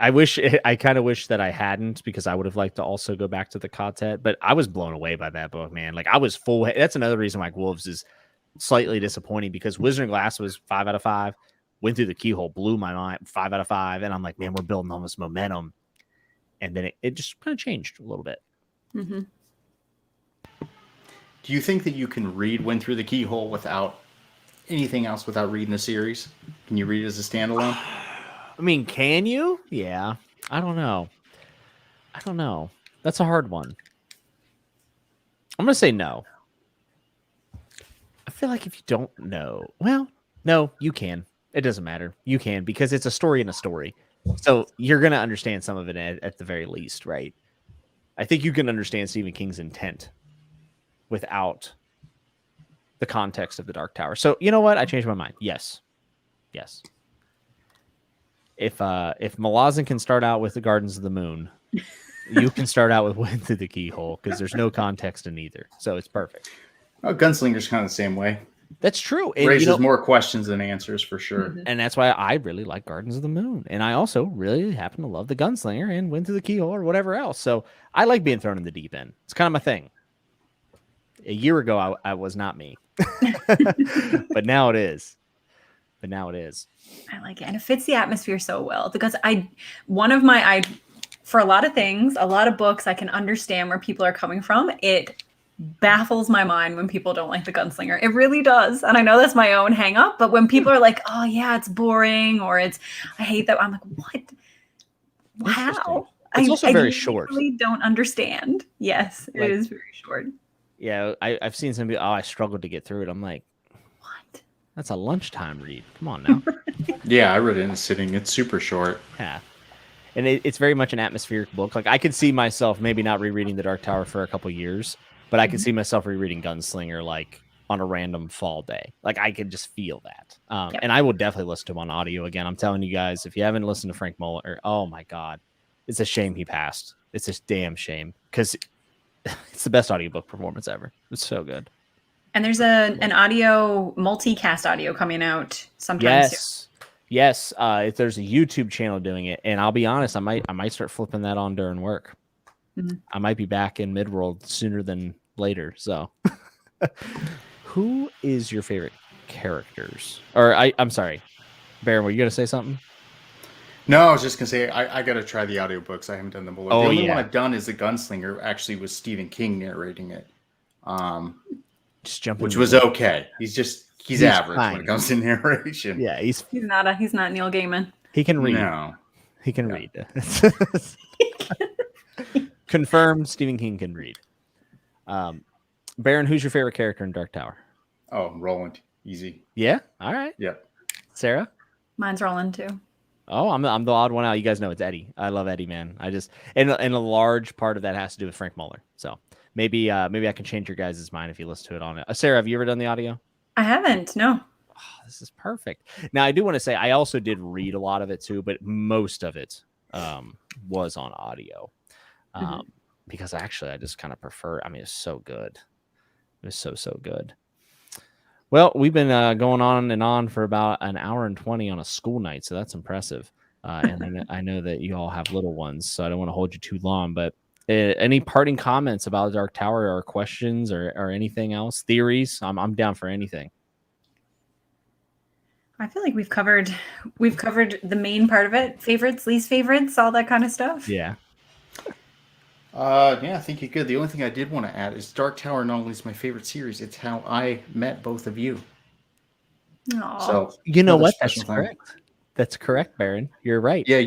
kind of wish that I hadn't, because I would have liked to also go back to the Katet, but I was blown away by that book, man. Like, I was full. That's another reason why Wolves is slightly disappointing, because Wizarding Glass was 5 out of 5. Went Through the Keyhole blew my mind, 5 out of 5, and I'm like, man, we're building on this momentum, and then it just kind of changed a little bit.
Mm-hmm.
Do you think that you can read Went Through the Keyhole without anything else, without reading the series? Can you read it as a standalone?
I mean, can you? Yeah. I don't know. That's a hard one. I'm going to say no. I feel like if you don't know, well, no, you can. It doesn't matter. You can, because it's a story in a story. So you're going to understand some of it at the very least, right? I think you can understand Stephen King's intent without the context of the Dark Tower. So you know what? I changed my mind. Yes. If Malazan can start out with the Gardens of the Moon, you can start out with Went Through the Keyhole, because there's no context in either. So it's perfect.
Oh, Gunslinger's kind of the same way.
That's true. And,
raises more questions than answers, for sure.
And that's why I really like Gardens of the Moon. And I also really happen to love the Gunslinger and Went Through the Keyhole or whatever else. So I like being thrown in the deep end. It's kind of my thing. A year ago, I was not me. But now it is.
I like it. And it fits the atmosphere so well, because for a lot of things, a lot of books, I can understand where people are coming from. It baffles my mind when people don't like the Gunslinger. It really does. And I know that's my own hang up, but when people are like, oh yeah, it's boring, or I hate that, I'm like, what? How?
It's also very short.
I really don't understand. Yes, it is very short.
Yeah, I've seen some people, I struggled to get through it. I'm like, what? That's a lunchtime read. Come on now.
Yeah, I read it in a sitting. It's super short.
Yeah. And it's very much an atmospheric book. Like, I could see myself maybe not rereading The Dark Tower for a couple years, but I could see myself rereading Gunslinger like on a random fall day. Like, I could just feel that. And I will definitely listen to him on audio again. I'm telling you guys, if you haven't listened to Frank Muller, oh my God, it's a shame he passed. It's a damn shame, because it's the best audiobook performance ever. It's so good.
And there's an audio, multicast audio coming out sometime soon.
Yes. If there's a YouTube channel doing it, and I'll be honest, I might start flipping that on during work. Mm-hmm. I might be back in Midworld sooner than later. So, who is your favorite characters? Or I'm sorry, Baron, were you gonna say something?
No, I was just gonna say I gotta try the audiobooks. I haven't done them below. The only one I've done is the Gunslinger. Actually, was Stephen King narrating it.
Just jumping,
which was okay. He's average when it comes to narration.
Yeah, he's
not Neil Gaiman.
He can read.
No,
he can read. Confirmed. Stephen King can read. Baron, who's your favorite character in Dark Tower?
Oh, Roland. Easy.
Yeah. All right.
Yep.
Sarah?
Mine's Roland too.
Oh, I'm the odd one out. You guys know it's Eddie. I love Eddie, man. And a large part of that has to do with Frank Muller. So maybe I can change your guys' mind if you listen to it on it. Sarah, have you ever done the audio?
I haven't. No.
Oh, this is perfect. Now, I do want to say I also did read a lot of it too, but most of it was on audio. Because actually I just kind of prefer. I mean, it's so good. It was so good. Well, we've been going on and on for about an hour and 20 on a school night, so that's impressive. And I know that you all have little ones, so I don't want to hold you too long. But any parting comments about Dark Tower, or questions, or anything else? Theories? I'm down for anything.
I feel like we've covered the main part of it. Favorites, least favorites, all that kind of stuff.
Yeah.
Yeah, I think you're good. The only thing I did want to add is Dark Tower not only is my favorite series, it's how I met both of you.
Aww.
So
you know what? That's correct. That's correct, Baron. You're right.
Yeah,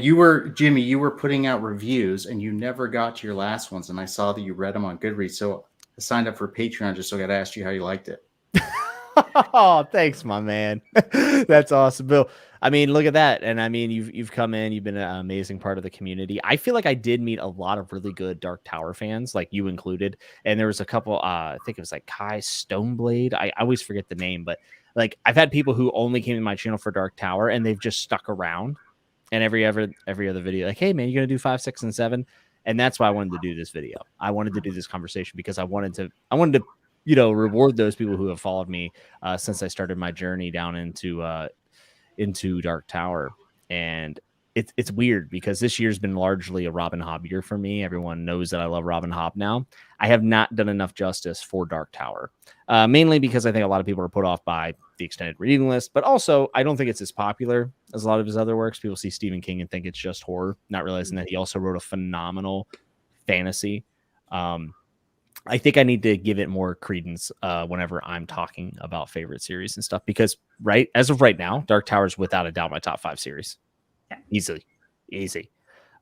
Jimmy, you were putting out reviews and you never got to your last ones, and I saw that you read them on Goodreads. So I signed up for Patreon just so I got to ask you how you liked it.
Oh, thanks, my man. That's awesome, Bill. I mean, look at that. And I mean, you've come in, you've been an amazing part of the community. I feel like I did meet a lot of really good Dark Tower fans, like you included. And there was a couple, I think it was like Kai Stoneblade. I always forget the name, but like I've had people who only came to my channel for Dark Tower and they've just stuck around. And every other video, like, hey man, you're gonna do 5, 6, and 7. And that's why I wanted to do this video. I wanted to do this conversation because I wanted to reward those people who have followed me since I started my journey down into Dark Tower. And it's weird because this year's been largely a Robin Hobb year for me. Everyone knows that I love Robin Hobb now. I have not done enough justice for Dark Tower, mainly because I think a lot of people are put off by the extended reading list, but also I don't think it's as popular as a lot of his other works. People see Stephen King and think it's just horror, not realizing that he also wrote a phenomenal fantasy. I think I need to give it more credence whenever I'm talking about favorite series and stuff, because as of right now, Dark Tower is without a doubt my top 5 series. Yeah. Easy.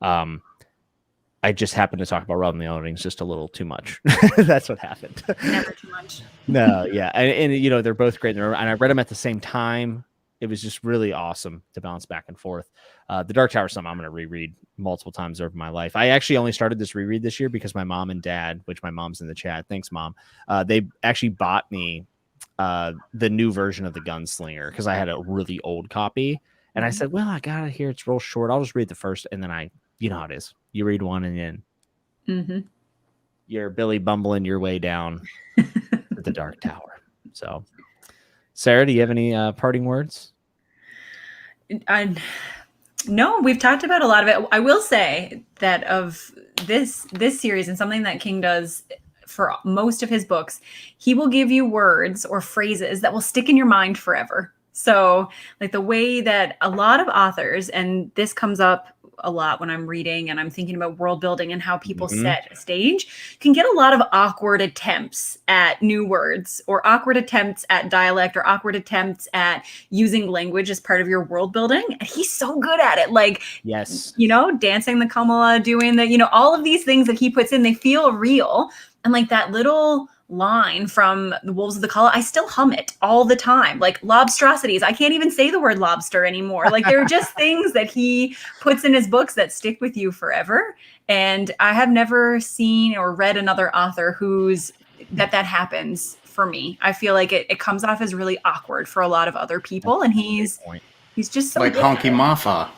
I just happened to talk about Robin the Ownings just a little too much. That's what happened.
Never too much.
No, yeah. And you know, they're both great. And I read them at the same time. It was just really awesome to bounce back and forth. The Dark Tower is something I'm going to reread multiple times over my life. I actually only started this reread this year because my mom and dad, which my mom's in the chat, thanks mom, they actually bought me the new version of The Gunslinger because I had a really old copy. And I said, well, I got it here. It's real short. I'll just read the first. And then you know how it is. You read one and then you're Billy bumbling your way down to the Dark Tower. So, Sarah, do you have any parting words?
No, we've talked about a lot of it. I will say that of this series, and something that King does for most of his books, he will give you words or phrases that will stick in your mind forever. So like the way that a lot of authors, and this comes up a lot when I'm reading and I'm thinking about world building and how people set a stage, can get a lot of awkward attempts at new words or awkward attempts at dialect or awkward attempts at using language as part of your world building. And he's so good at it. Like,
yes,
you know, dancing the Kamala, doing the, you know, all of these things that he puts in, they feel real. And like that little line from The Wolves of the Calla, I still hum it all the time. Like lobstrosities, I can't even say the word lobster anymore. Like there are just things that he puts in his books that stick with you forever. And I have never seen or read another author whose that happens for me. I feel like it comes off as really awkward for a lot of other people, and he's just so
like
good.
Honky Mafa.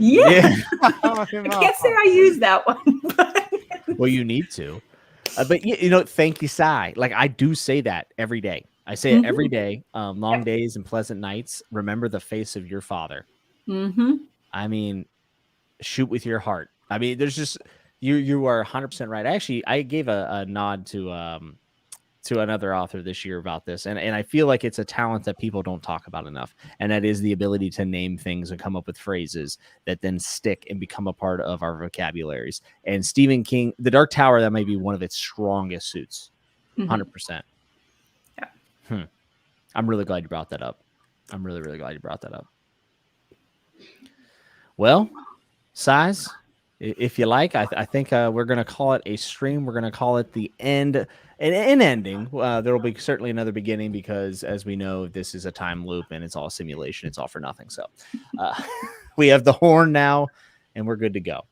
Yeah. I can't say I use that one. But
well, you need to. But you know, thank you, Sai. Like I do say that every day. I say it every day. Long days and pleasant nights. Remember the face of your father. I mean, shoot with your heart. I mean, there's just you are 100% right. Actually, I gave a nod to another author this year about this, and I feel like it's a talent that people don't talk about enough, and that is the ability to name things and come up with phrases that then stick and become a part of our vocabularies. And Stephen King, The Dark Tower, that may be one of its strongest suits. 100%. Yeah. I'm really glad you brought that up. I'm really, really glad you brought that up. Well, Size, if you like, I think we're going to call it a stream. We're going to call it the end. An ending. There will be certainly another beginning because, as we know, this is a time loop and it's all simulation. It's all for nothing. So we have the horn now and we're good to go.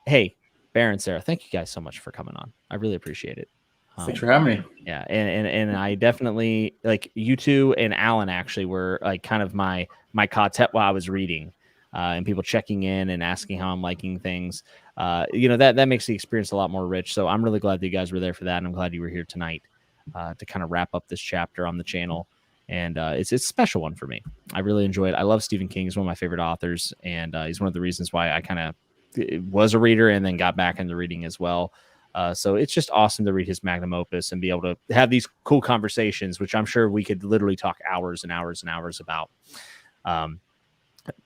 Hey, Baron, Sarah, thank you guys so much for coming on. I really appreciate it.
Thanks for having me.
Yeah, and I definitely, like, you two and Alan actually were like kind of my Katet while I was reading. And people checking in and asking how I'm liking things. You know, that makes the experience a lot more rich. So I'm really glad that you guys were there for that. And I'm glad you were here tonight to kind of wrap up this chapter on the channel. And it's a special one for me. I really enjoy it. I love Stephen King. He's one of my favorite authors. And he's one of the reasons why I kind of was a reader and then got back into reading as well. So it's just awesome to read his magnum opus and be able to have these cool conversations, which I'm sure we could literally talk hours and hours and hours about.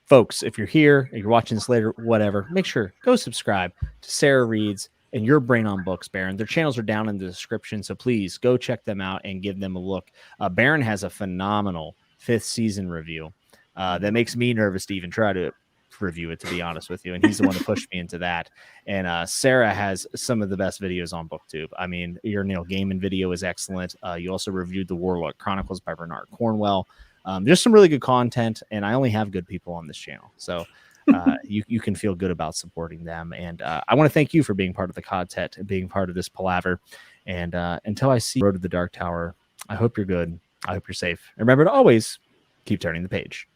Folks, if you're here, if you're watching this later, whatever, make sure go subscribe to Sarah Reads and Your Brain on Books, Baron. Their channels are down in the description, so please go check them out and give them a look. Baron has a phenomenal 5th season review that makes me nervous to even try to review it, to be honest with you, and he's the one who pushed me into that. And Sarah has some of the best videos on BookTube. I mean, your Neil Gaiman video is excellent. You also reviewed the Warlock Chronicles by Bernard Cornwell. There's some really good content, and I only have good people on this channel, so you can feel good about supporting them. And I want to thank you for being part of the Katet and being part of this palaver. And until I see Road to the Dark Tower, I hope you're good. I hope you're safe. And remember to always keep turning the page.